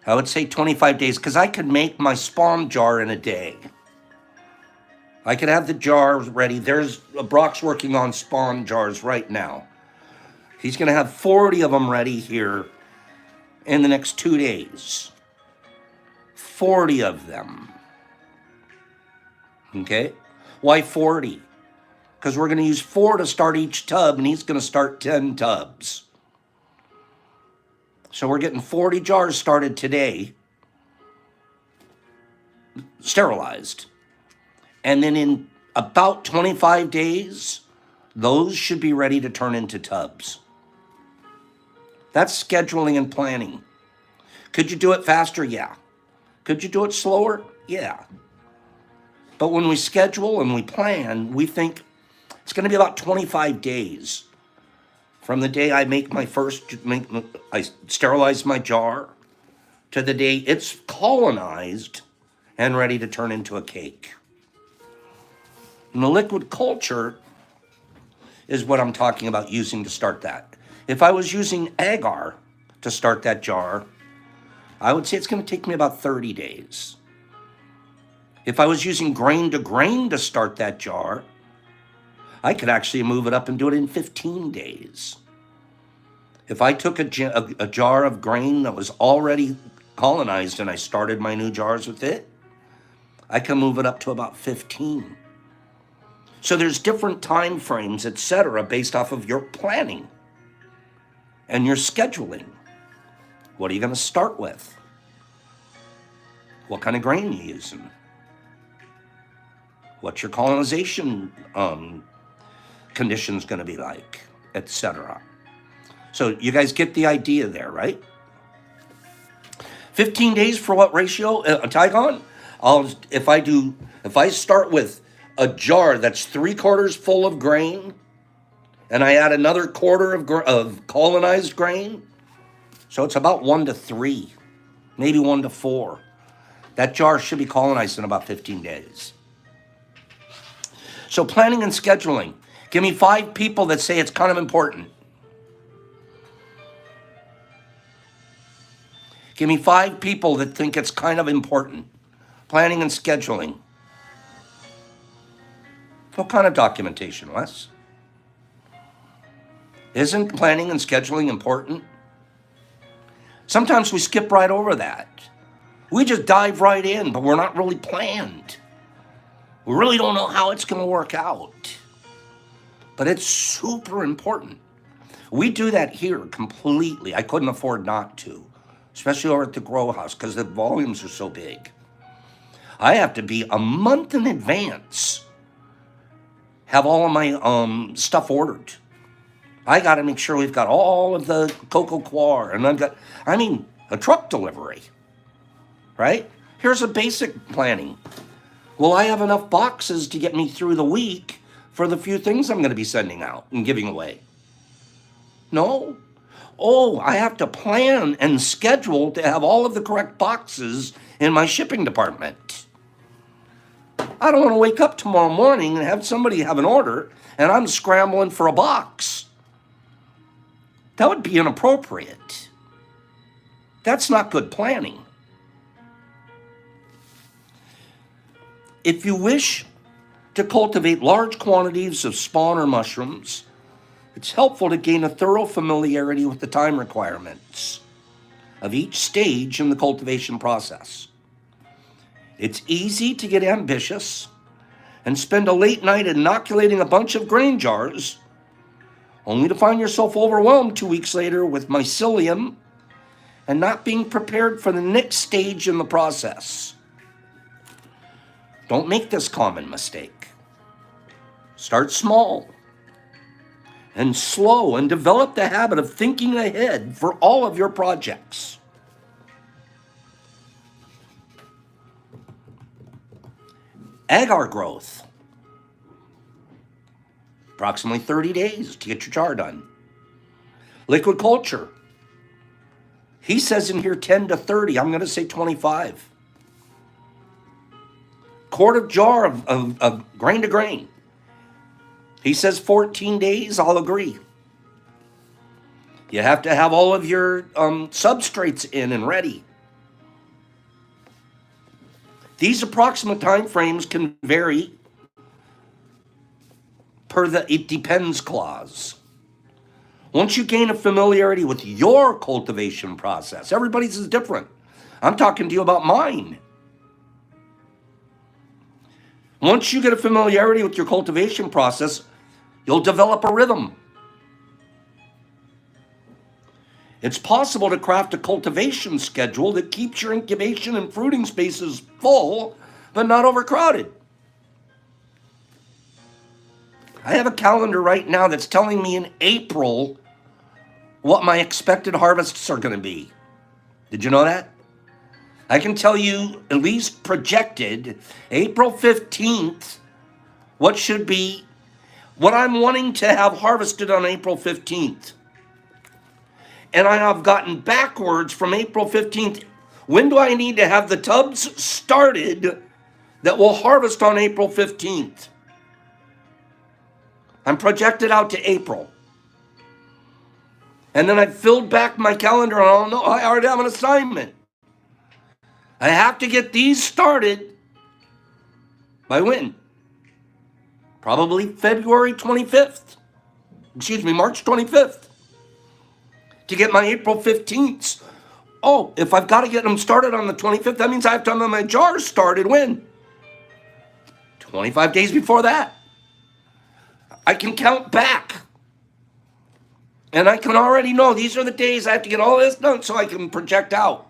I would say 25 days because I could make my spawn jar in a day. I could have the jars ready. Brock's working on spawn jars right now. He's going to have 40 of them ready here in the next 2 days. 40 of them. Okay? Why 40? Because we're going to use 4 to start each tub, and he's going to start 10 tubs. So we're getting 40 jars started today, sterilized. And then in about 25 days, those should be ready to turn into tubs. That's scheduling and planning. Could you do it faster? Yeah. Could you do it slower? Yeah. But when we schedule and we plan, we think it's going to be about 25 days from the day I I sterilize my jar to the day it's colonized and ready to turn into a cake. And the liquid culture is what I'm talking about using to start that. If I was using agar to start that jar, I would say it's going to take me about 30 days. If I was using grain to grain to start that jar, I could actually move it up and do it in 15 days. If I took a jar of grain that was already colonized and I started my new jars with it, I can move it up to about 15. So there's different time frames, etc., based off of your planning and your scheduling. What are you going to start with? What kind of grain are you using? What's your colonization conditions going to be like, etc.? So you guys get the idea there, right? 15 days for what ratio, Tygon? If I start with a jar that's 3/4 full of grain, and I add another quarter of colonized grain, so it's about 1 to 3, maybe 1 to 4. That jar should be colonized in about 15 days. So planning and scheduling. Give me 5 people that say it's kind of important. Give me 5 people that think it's kind of important. Planning and scheduling. What kind of documentation, Wes? Isn't planning and scheduling important? Sometimes we skip right over that. We just dive right in, but we're not really planned. We really don't know how it's going to work out. But it's super important. We do that here completely. I couldn't afford not to, especially over at the grow house because the volumes are so big. I have to be a month in advance, have all of my stuff ordered. I got to make sure we've got all of the cocoa coir, and a truck delivery, right? Here's a basic planning. Will I have enough boxes to get me through the week for the few things I'm going to be sending out and giving away? No. Oh, I have to plan and schedule to have all of the correct boxes in my shipping department. I don't want to wake up tomorrow morning and have somebody have an order and I'm scrambling for a box. That would be inappropriate. That's not good planning. If you wish to cultivate large quantities of spawn or mushrooms, it's helpful to gain a thorough familiarity with the time requirements of each stage in the cultivation process. It's easy to get ambitious and spend a late night inoculating a bunch of grain jars, only to find yourself overwhelmed 2 weeks later with mycelium and not being prepared for the next stage in the process. Don't make this common mistake. Start small and slow and develop the habit of thinking ahead for all of your projects. Agar growth, approximately 30 days to get your jar done. Liquid culture, he says in here 10 to 30. I'm going to say 25. Quart of jar of grain to grain, he says 14 days. I'll agree. You have to have all of your substrates in and ready. These approximate time frames can vary per the "it depends" clause. Once you gain a familiarity with your cultivation process, everybody's is different. I'm talking to you about mine. Once you get a familiarity with your cultivation process, you'll develop a rhythm. It's possible to craft a cultivation schedule that keeps your incubation and fruiting spaces full, but not overcrowded. I have a calendar right now that's telling me in April what my expected harvests are going to be. Did you know that? I can tell you, at least projected, April 15th, what I'm wanting to have harvested on April 15th. And I have gotten backwards from April 15th. When do I need to have the tubs started that will harvest on April 15th? I'm projected out to April. And then I filled back my calendar and I'll know I already have an assignment. I have to get these started by when? Probably March 25th. To get my April 15th. Oh, if I've got to get them started on the 25th, that means I have to have my jars started when? 25 days before that. I can count back. And I can already know these are the days I have to get all this done so I can project out.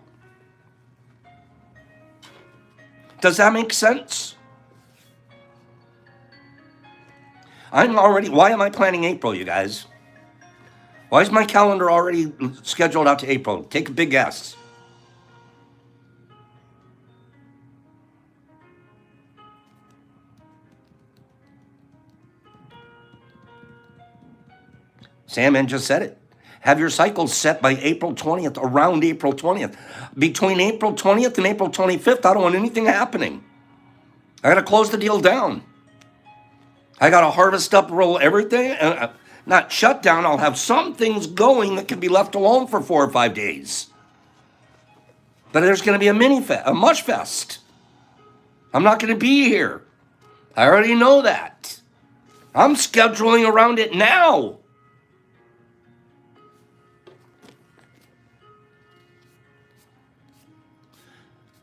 Does that make sense? Why am I planning April, you guys? Why is my calendar already scheduled out to April? Take a big guess. Sam just said it. Have your cycles set by April 20th, around April 20th. Between April 20th and April 25th, I don't want anything happening. I got to close the deal down. I got to harvest up, roll everything, and not shut down. I'll have some things going that can be left alone for 4 or 5 days. But there's going to be a mush fest. I'm not going to be here. I already know that. I'm scheduling around it now.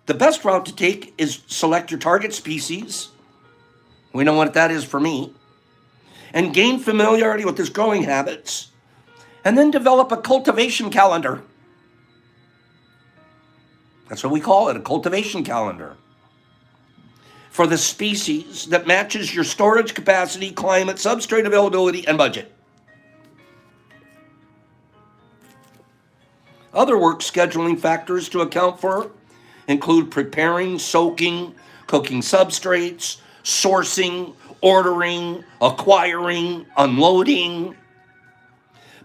The best route to take is select your target species. We know what that is for me. And gain familiarity with his growing habits. And then develop a cultivation calendar. That's what we call it, a cultivation calendar. For the species that matches your storage capacity, climate, substrate availability, and budget. Other work scheduling factors to account for include preparing, soaking, cooking substrates, sourcing, ordering, acquiring, unloading,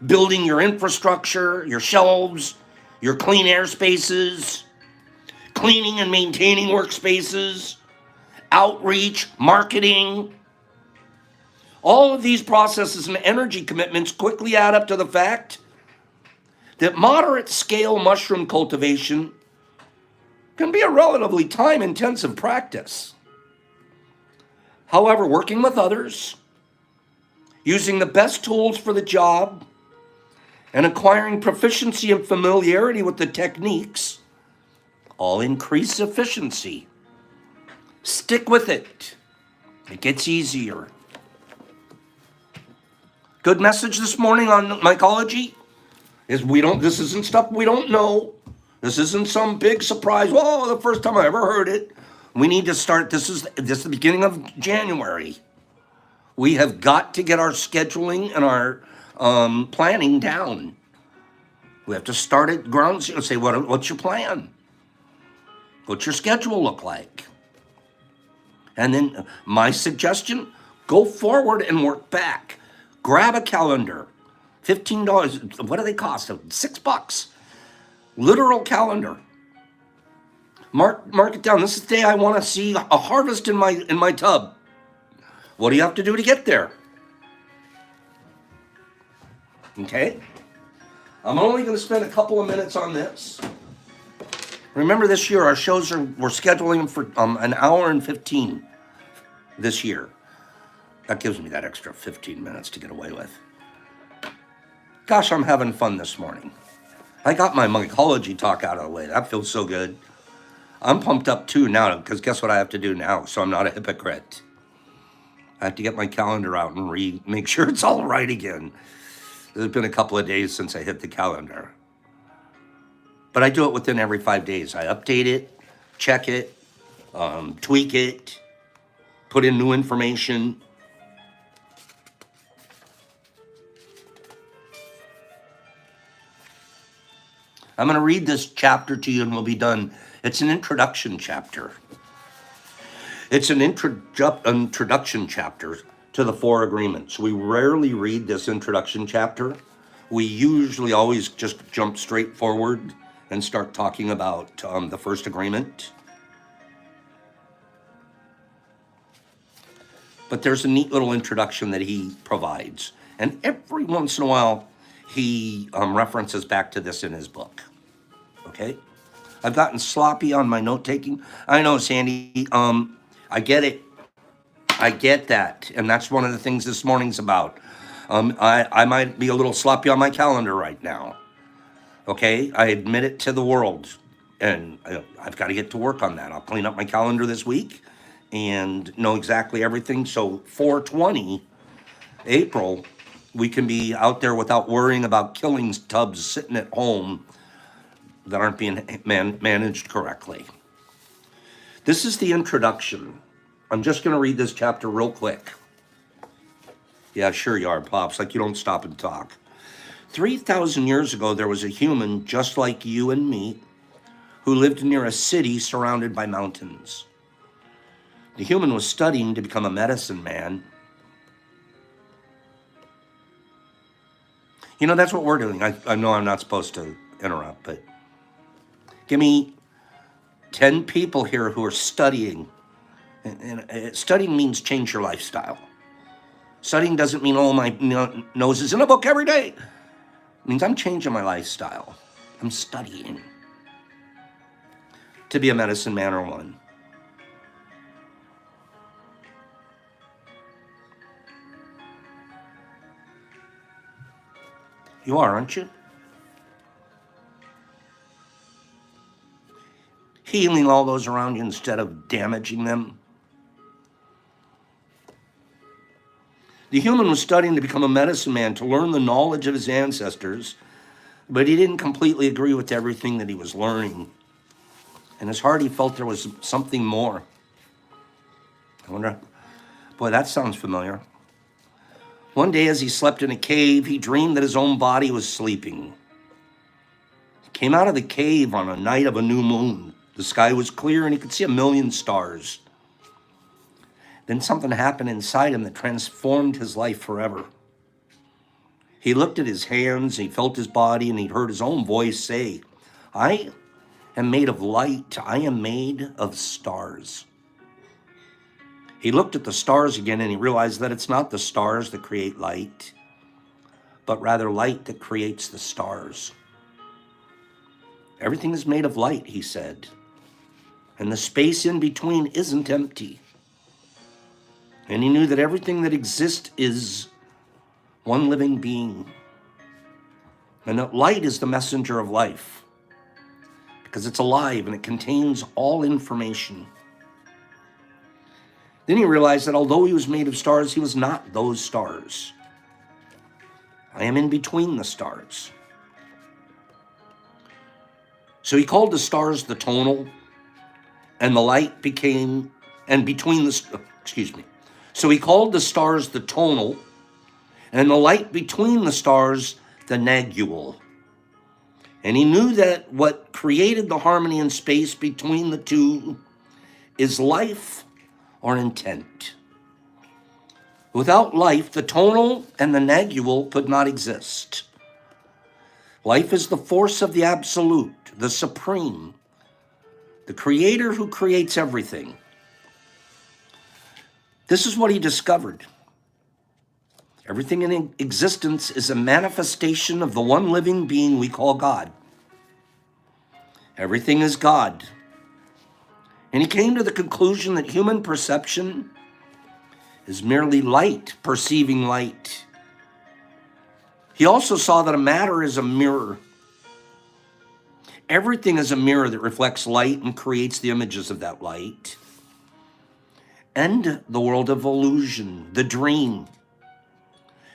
building your infrastructure, your shelves, your clean air spaces, cleaning and maintaining workspaces, outreach, marketing. All of these processes and energy commitments quickly add up to the fact that moderate scale mushroom cultivation can be a relatively time-intensive practice. However, working with others, using the best tools for the job, and acquiring proficiency and familiarity with the techniques all increase efficiency. Stick with it. It gets easier. Good message this morning on mycology is this isn't stuff we don't know. This isn't some big surprise. Whoa, the first time I ever heard it. We need to start. This is the beginning of January. We have got to get our scheduling and our planning down. We have to start at ground zero and say, what's your plan? What's your schedule look like? And then my suggestion, go forward and work back. Grab a calendar. $15. What do they cost? $6. Literal calendar. Mark it down. This is the day I want to see a harvest in my tub. What do you have to do to get there? Okay? I'm only going to spend a couple of minutes on this. Remember, this year our shows we're scheduling them for an hour and 15 this year. That gives me that extra 15 minutes to get away with. Gosh, I'm having fun this morning. I got my mycology talk out of the way. That feels so good. I'm pumped up too now, because guess what I have to do now so I'm not a hypocrite? I have to get my calendar out and make sure it's all right again. There's been a couple of days since I hit the calendar. But I do it within every 5 days. I update it, check it, tweak it, put in new information. I'm going to read this chapter to you and we'll be done. It's an introduction chapter. It's an introduction chapter to the 4 agreements. We rarely read this introduction chapter. We usually always just jump straight forward and start talking about the first agreement. But there's a neat little introduction that he provides. And every once in a while, he references back to this in his book. Okay? I've gotten sloppy on my note-taking. I know, Sandy. I get it. I get that. And that's one of the things this morning's about. I might be a little sloppy on my calendar right now. Okay? I admit it to the world. And I've got to get to work on that. I'll clean up my calendar this week and know exactly everything. So 4/20, April, we can be out there without worrying about killing tubs sitting at home that aren't being managed correctly. This is the introduction. I'm just going to read this chapter real quick. Yeah, sure you are, Pops. Like you don't stop and talk. 3,000 years ago, there was a human just like you and me who lived near a city surrounded by mountains. The human was studying to become a medicine man. You know, that's what we're doing. I know I'm not supposed to interrupt, but give me 10 people here who are studying. And studying means change your lifestyle. Studying doesn't mean, oh, my nose is in a book every day. It means I'm changing my lifestyle. I'm studying to be a medicine man or one. You are, aren't you? Healing all those around you instead of damaging them. The human was studying to become a medicine man, to learn the knowledge of his ancestors, but he didn't completely agree with everything that he was learning. In his heart, he felt there was something more. I wonder, boy, that sounds familiar. One day as he slept in a cave, he dreamed that his own body was sleeping. He came out of the cave on a night of a new moon. The sky was clear and he could see 1,000,000 stars. Then something happened inside him that transformed his life forever. He looked at his hands, he felt his body, and he heard his own voice say, I am made of light. I am made of stars. He looked at the stars again and he realized that it's not the stars that create light, but rather light that creates the stars. Everything is made of light, he said, and the space in between isn't empty. And he knew that everything that exists is one living being, and that light is the messenger of life because it's alive and it contains all information. Then he realized that although he was made of stars, he was not those stars. I am in between the stars. So he called the stars the tonal, and the light became, and between the, So he called the stars the tonal, and the light between the stars, the nagule. And he knew that what created the harmony in space between the two is life or intent. Without life, the tonal and the nagule could not exist. Life is the force of the absolute, the supreme, the creator who creates everything. This is what he discovered. Everything in existence is a manifestation of the one living being we call God. Everything is God. And he came to the conclusion that human perception is merely light perceiving light. He also saw that a matter is a mirror. Everything is a mirror that reflects light and creates the images of that light. And the world of illusion, the dream.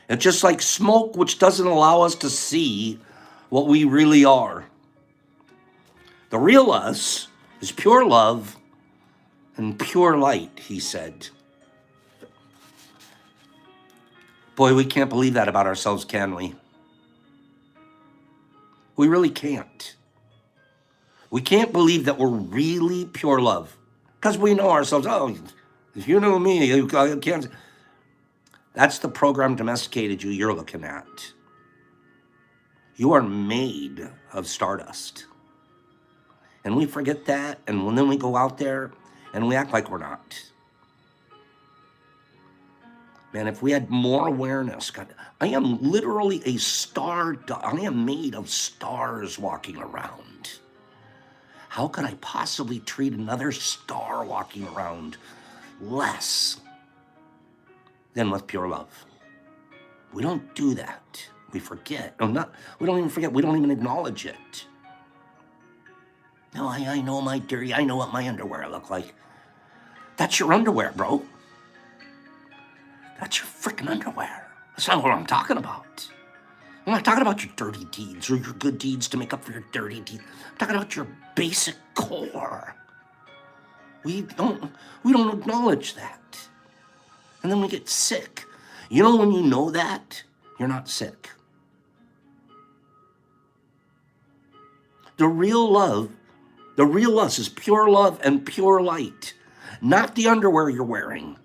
It's just like smoke, which doesn't allow us to see what we really are. The real us is pure love and pure light, he said. Boy, we can't believe that about ourselves, can we? We really can't. We can't believe that we're really pure love. Because we know ourselves, oh, if you knew me, you can't. That's the program domesticated you you're looking at. You are made of stardust. And we forget that, and then we go out there and we act like we're not. Man, if we had more awareness, God, I am literally a star. I am made of stars walking around. How could I possibly treat another star walking around less than with pure love? We don't do that. We forget. We don't even forget. We don't even acknowledge it. No, I know my dirty. I know what my underwear look like. That's your underwear, bro. That's your freaking underwear. That's not what I'm talking about. I'm not talking about your dirty deeds or your good deeds to make up for your dirty deeds. I'm talking about your basic core. We don't acknowledge that. And then we get sick. You know when you know that, you're not sick. The real us is pure love and pure light, not the underwear you're wearing.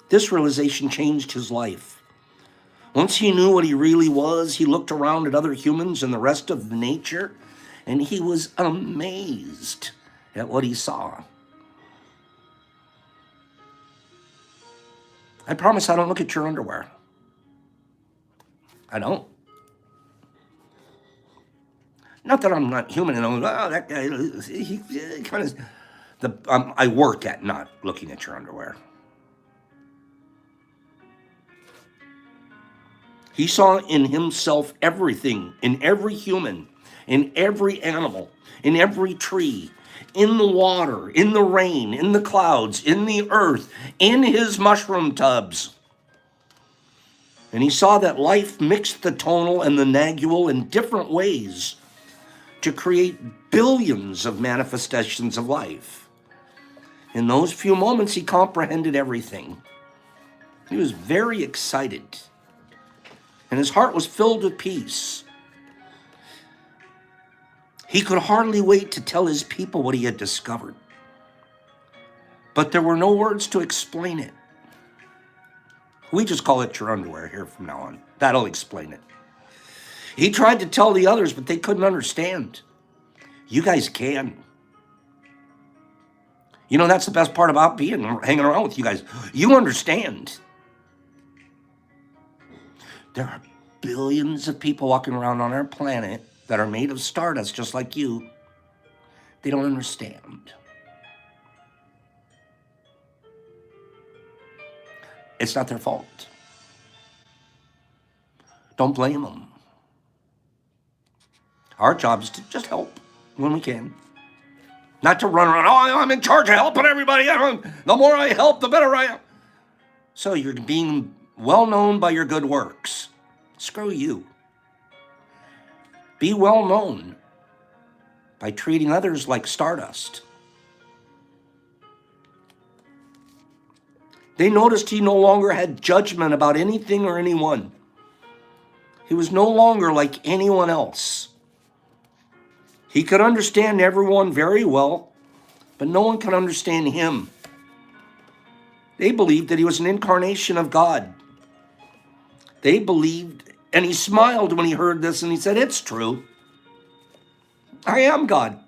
This realization changed his life. Once he knew what he really was, he looked around at other humans and the rest of nature, and he was amazed at what he saw. I promise I don't look at your underwear. I don't. Not that I'm not human and I'm, oh, that guy, he kind of, I work at not looking at your underwear. He saw in himself everything, in every human, in every animal, in every tree, in the water, in the rain, in the clouds, in the earth, in his mushroom tubs. And he saw that life mixed the tonal and the nagule in different ways to create billions of manifestations of life. In those few moments, he comprehended everything. He was very excited. And his heart was filled with peace. He could hardly wait to tell his people what he had discovered. But there were no words to explain it. We just call it your underwear here from now on. That'll explain it. He tried to tell the others, but they couldn't understand. You guys can. You know, that's the best part about hanging around with you guys. You understand. There are billions of people walking around on our planet that are made of stardust just like you. They don't understand. It's not their fault. Don't blame them. Our job is to just help when we can. Not to run around, oh, I'm in charge of helping everybody. The more I help, the better I am. So you're being well known by your good works. Screw you. Be well known by treating others like stardust. They noticed he no longer had judgment about anything or anyone. He was no longer like anyone else. He could understand everyone very well, but no one could understand him. They believed that he was an incarnation of God. They believed, and he smiled when he heard this, and he said, "It's true. I am God.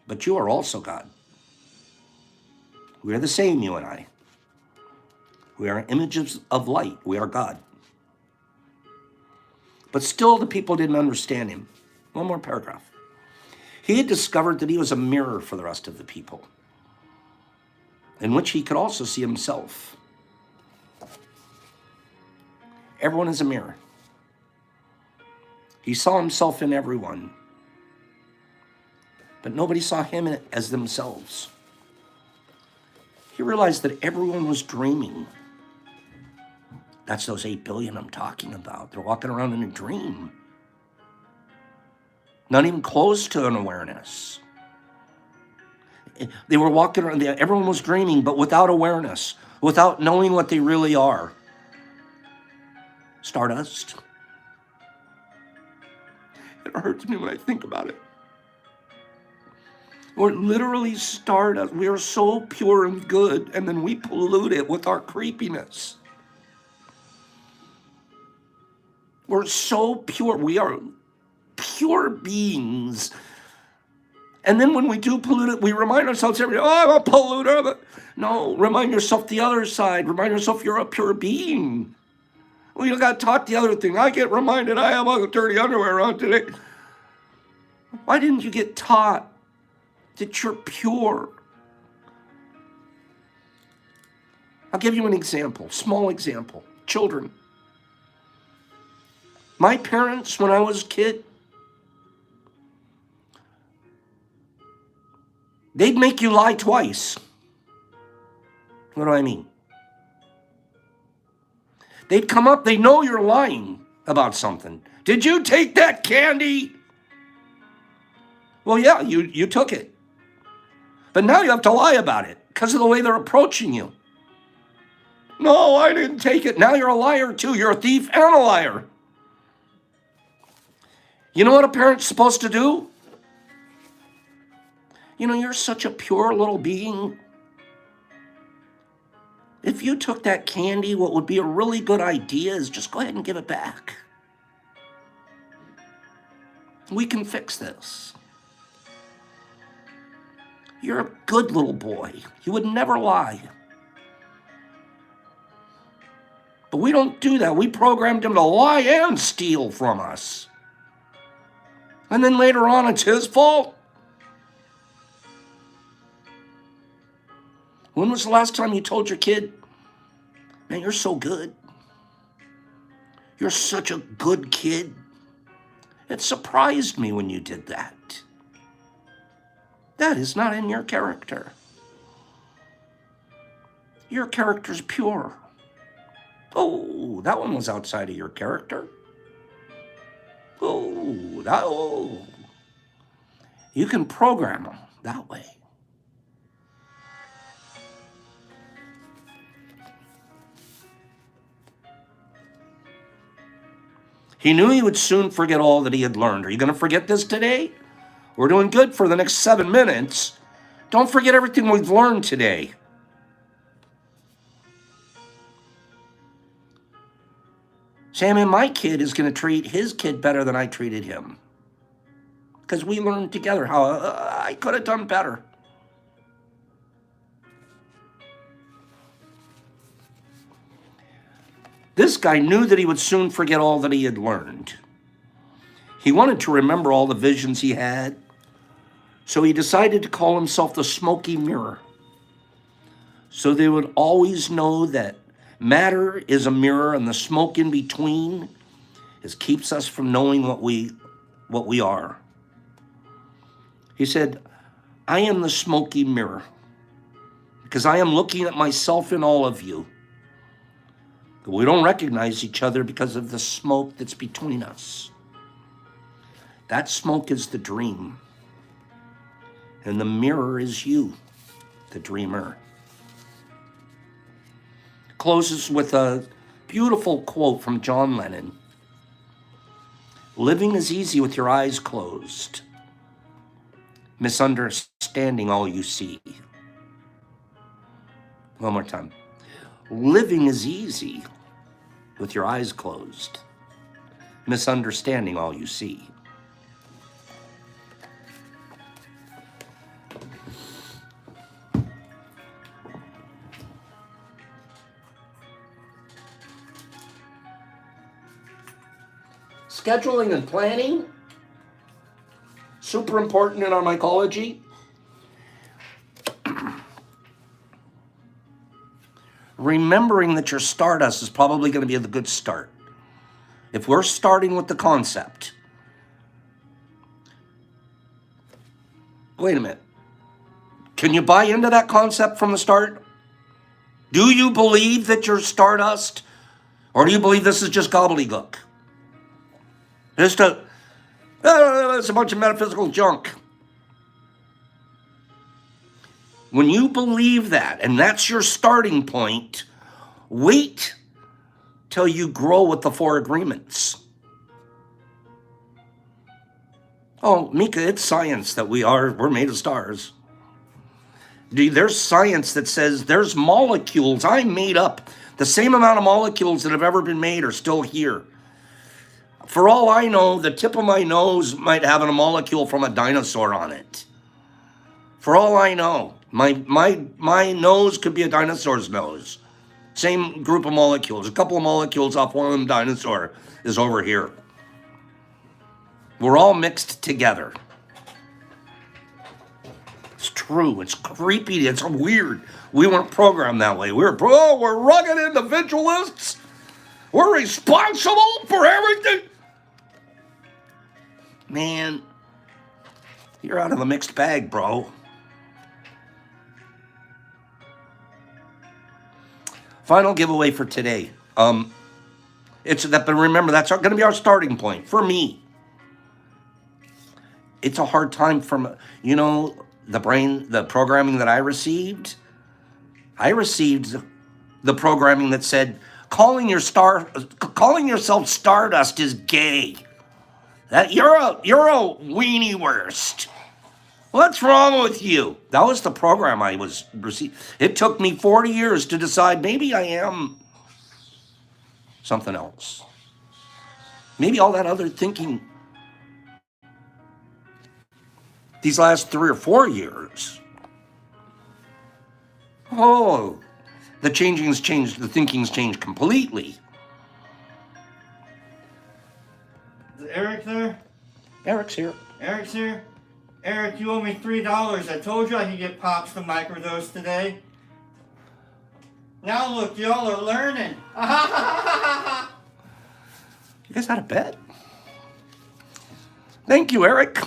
But you are also God. We are the same, you and I. We are images of light. We are God." But still, the people didn't understand him. One more paragraph. He had discovered that he was a mirror for the rest of the people, in which he could also see himself. Everyone is a mirror. He saw himself in everyone, but nobody saw him as themselves. He realized that everyone was dreaming. That's those 8 billion I'm talking about. They're walking around in a dream. Not even close to an awareness. They were walking around, everyone was dreaming, but without awareness, without knowing what they really are. Stardust. It hurts me when I think about it. We're literally stardust. We are so pure and good, and then we pollute it with our creepiness. We're so pure. We are pure beings. And then when we do pollute it, we remind ourselves every day, "Oh, I'm a polluter." But no, remind yourself the other side. Remind yourself you're a pure being. Well, you got taught the other thing. I get reminded I have all the dirty underwear on today. Why didn't you get taught that you're pure? I'll give you an example, small example. Children. My parents, when I was a kid, they'd make you lie twice. What do I mean? They'd come up, they know you're lying about something. "Did you take that candy?" Well, yeah, you took it. But now you have to lie about it because of the way they're approaching you. "No, I didn't take it." Now you're a liar too. You're a thief and a liar. You know what a parent's supposed to do? You know, you're such a pure little being. If you took that candy, what would be a really good idea is just go ahead and give it back. We can fix this. You're a good little boy. You would never lie. But we don't do that. We programmed him to lie and steal from us. And then later on, it's his fault. When was the last time you told your kid, "Man, you're so good. You're such a good kid"? It surprised me when you did that. That is not in your character. Your character's pure. Oh, that one was outside of your character. Oh. You can program them that way. He knew he would soon forget all that he had learned. Are you going to forget this today? We're doing good for the next 7 minutes. Don't forget everything we've learned today. Sam, my kid is going to treat his kid better than I treated him. Because we learned together how I could have done better. This guy knew that he would soon forget all that he had learned. He wanted to remember all the visions he had, so he decided to call himself the smoky mirror. So they would always know that matter is a mirror, and the smoke in between keeps us from knowing what we are. He said, "I am the smoky mirror, because I am looking at myself in all of you. But we don't recognize each other because of the smoke that's between us. That smoke is the dream. And the mirror is you, the dreamer." closes with a beautiful quote from John Lennon. Living is easy with your eyes closed, misunderstanding all you see. One more time. Living is easy with your eyes closed, misunderstanding all you see. Scheduling and planning, super important in our mycology. Remembering that your stardust is probably going to be a good start. If we're starting with the concept, wait a minute, can you buy into that concept from the start? Do you believe that you're stardust? Or do you believe this is just gobbledygook? It's a bunch of metaphysical junk. When you believe that, and that's your starting point, wait till you grow with the 4 agreements. Oh, Mika, it's science that we're made of stars. There's science that says there's molecules. I made up the same amount of molecules that have ever been made are still here. For all I know, the tip of my nose might have a molecule from a dinosaur on it. For all I know, my nose could be a dinosaur's nose. Same group of molecules. A couple of molecules off one of them dinosaur is over here. We're all mixed together. It's true. It's creepy. It's weird. We weren't programmed that way. We're rugged individualists. We're responsible for everything. Man, you're out of the mixed bag, bro. Final giveaway for today. It's that, but remember, that's going to be our starting point for me. It's a hard time from, the programming that I received. I received the programming that said calling yourself Stardust is gay. That you're a weenie worst. What's wrong with you? That was the program I was received. It took me 40 years to decide maybe I am something else. Maybe all that other thinking these last 3 or 4 years. Oh, the thinking's changed completely. Is Eric there? Eric's here. Eric's here? Eric, you owe me $3. I told you I could get Pops the microdose today. Now look, y'all are learning. You guys had a bet? Thank you, Eric.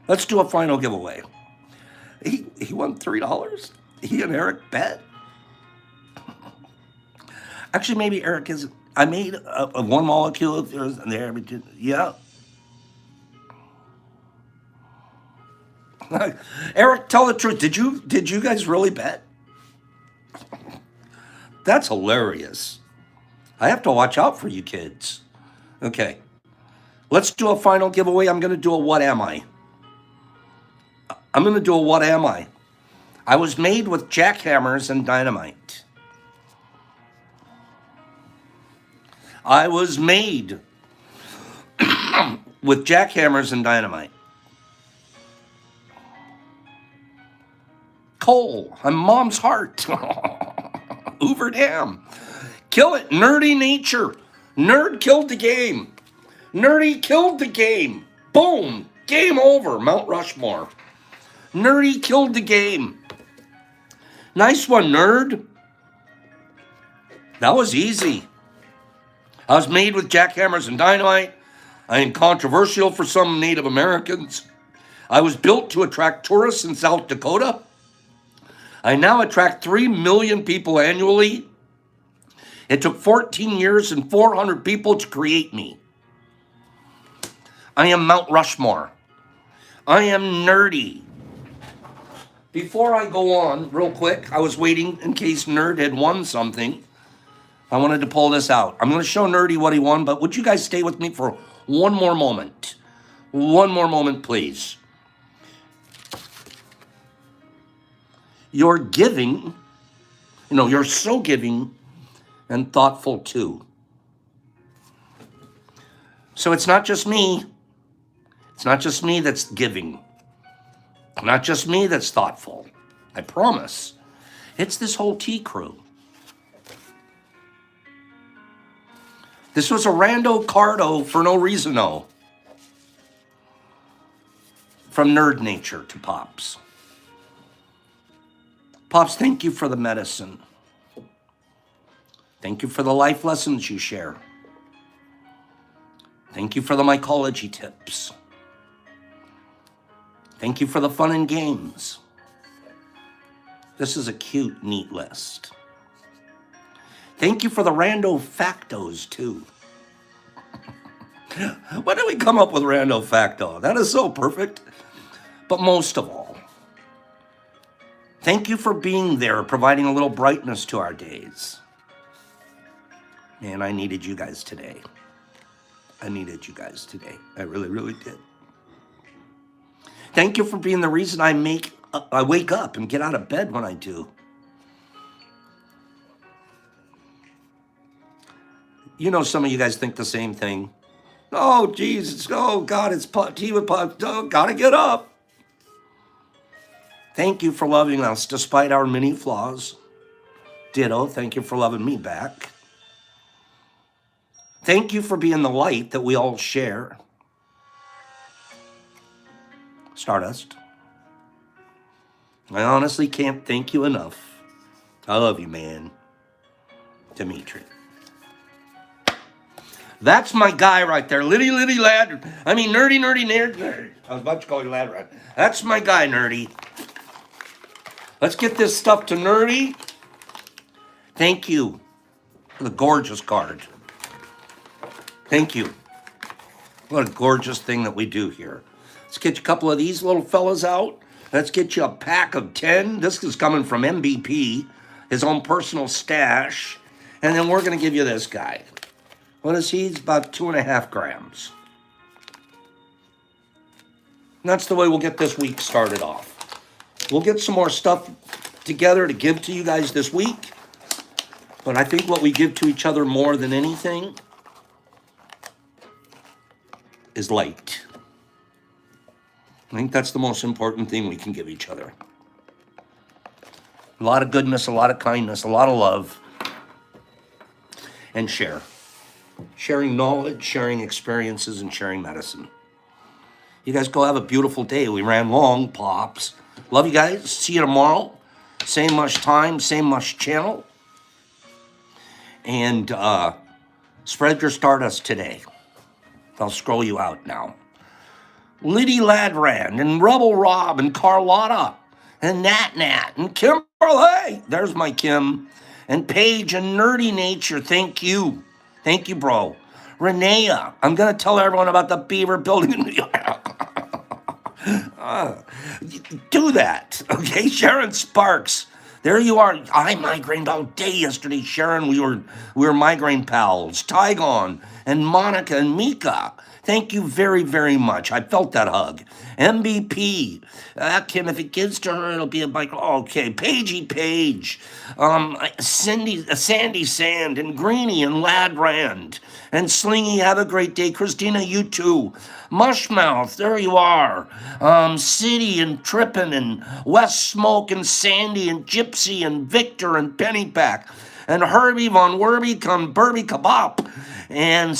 Let's do a final giveaway. He won $3. He and Eric bet. Actually, maybe Eric is. I made a one molecule of yours and there. Yeah. Eric, tell the truth. Did you guys really bet? That's hilarious. I have to watch out for you kids. Okay. Let's do a final giveaway. I'm going to do a what am I? I was made with jackhammers and dynamite. I was made with jackhammers and dynamite. Coal, I'm mom's heart. Hoover Dam. Kill it, nerdy nature. Nerd killed the game. Nerdy killed the game. Boom, game over, Mount Rushmore. Nerdy killed the game. Nice one, nerd. That was easy. I was made with jackhammers and dynamite. I am controversial for some Native Americans. I was built to attract tourists in South Dakota. I now attract 3 million people annually. It took 14 years and 400 people to create me. I am Mount Rushmore. I am nerdy. Before I go on, real quick, I was waiting in case Nerd had won something. I wanted to pull this out. I'm going to show Nerdy what he won, but would you guys stay with me for one more moment? One more moment, please. You're giving, you're so giving and thoughtful too. So it's not just me. It's not just me that's giving. Not just me that's thoughtful. I promise. It's this whole T crew. This was a rando cardo for no reason, no. From Nerd Nature to Pops. Pops, thank you for the medicine. Thank you for the life lessons you share. Thank you for the mycology tips. Thank you for the fun and games. This is a cute, neat list. Thank you for the rando factos, too. When did we come up with rando facto? That is so perfect. But most of all, thank you for being there, providing a little brightness to our days. Man, I needed you guys today. I needed you guys today. I really, really did. Thank you for being the reason I wake up and get out of bed when I do. Some of you guys think the same thing. Oh, Jesus. Oh, God, it's tea with pot. Oh, gotta get up. Thank you for loving us despite our many flaws. Ditto, thank you for loving me back. Thank you for being the light that we all share. Stardust. I honestly can't thank you enough. I love you, man. Dimitri. That's my guy right there. Liddy lad. I mean, nerdy nerd. I was about to call you lad right. That's my guy, Nerdy. Let's get this stuff to Nerdy. Thank you for the gorgeous card. Thank you. What a gorgeous thing that we do here. Let's get you a couple of these little fellas out. Let's get you a pack of 10. This is coming from MVP, his own personal stash. And then we're going to give you this guy. What is he? He's about 2.5 grams. And that's the way we'll get this week started off. We'll get some more stuff together to give to you guys this week. But I think what we give to each other more than anything is light. I think that's the most important thing we can give each other. A lot of goodness, a lot of kindness, a lot of love, and share. Sharing knowledge, sharing experiences, and sharing medicine. You guys go have a beautiful day. We ran long, Pops. Love you guys. See you tomorrow. Same much time, same much channel. And spread your stardust today. I'll scroll you out now. Liddy Ladrand and Rebel Rob and Carlotta and Nat and Kimberly. There's my Kim. And Paige and Nerdy Nature. Thank you. Thank you, bro. Renea. I'm going to tell everyone about the Beaver building in New York. Do that. Okay, Sharon Sparks. There you are. I migrained all day yesterday, Sharon. We were migraine pals. Tygon and Monica and Mika. Thank you very, very much. I felt that hug. MVP. Kim, if it gives to her, it'll be a bike. Okay. Pagey Page. Sandy Sand and Greenie and Ladrand. And Slingy, have a great day. Christina, you too. Mushmouth, there you are. City and Trippin and West Smoke and Sandy and Gypsy and Victor and Pennypack. And Herbie Von Werby come Burby Kabop. And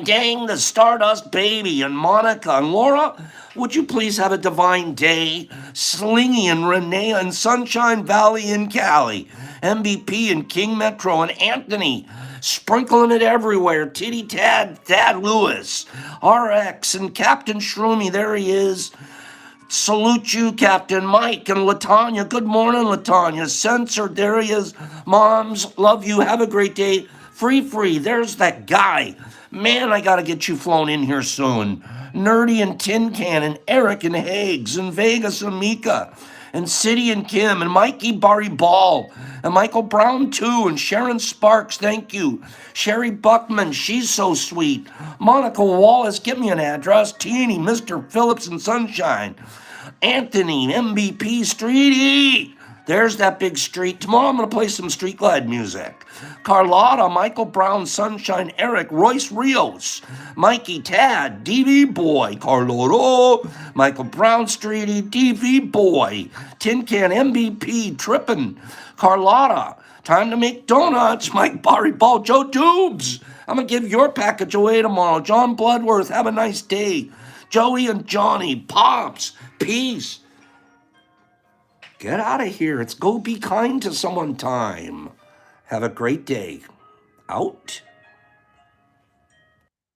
Dang the Stardust Baby and Monica and Laura. Would you please have a divine day? Slingy and Renee and Sunshine Valley and Cali. MVP and King Metro and Anthony. Sprinkling it everywhere. Titty Tad, Thad Lewis. RX and Captain Shroomy. There he is. Salute you, Captain Mike and Latanya. Good morning, Latanya. Censored, there he is. Moms, love you. Have a great day. Free. There's that guy. Man, I got to get you flown in here soon. Nerdy and Tin Can and Eric and Hags and Vegas and Mika and City and Kim, and Mikey Barry Ball, and Michael Brown too, and Sharon Sparks, thank you. Sherry Buckman, she's so sweet. Monica Wallace, give me an address. Teeny, Mr. Phillips and Sunshine. Anthony, MVP Streety. There's that big street. Tomorrow I'm going to play some Street Glide music. Carlotta, Michael Brown, Sunshine, Eric, Royce Rios, Mikey, Tad, DV Boy, Carlotta, Michael Brown, Streety, DV Boy, Tin Can, MVP, Trippin', Carlotta, time to make donuts, Mike Barry Ball, Joe Dubes. I'm going to give your package away tomorrow. John Bloodworth, have a nice day. Joey and Johnny, Pops, peace. Get out of here. It's go be kind to someone time. Have a great day. Out.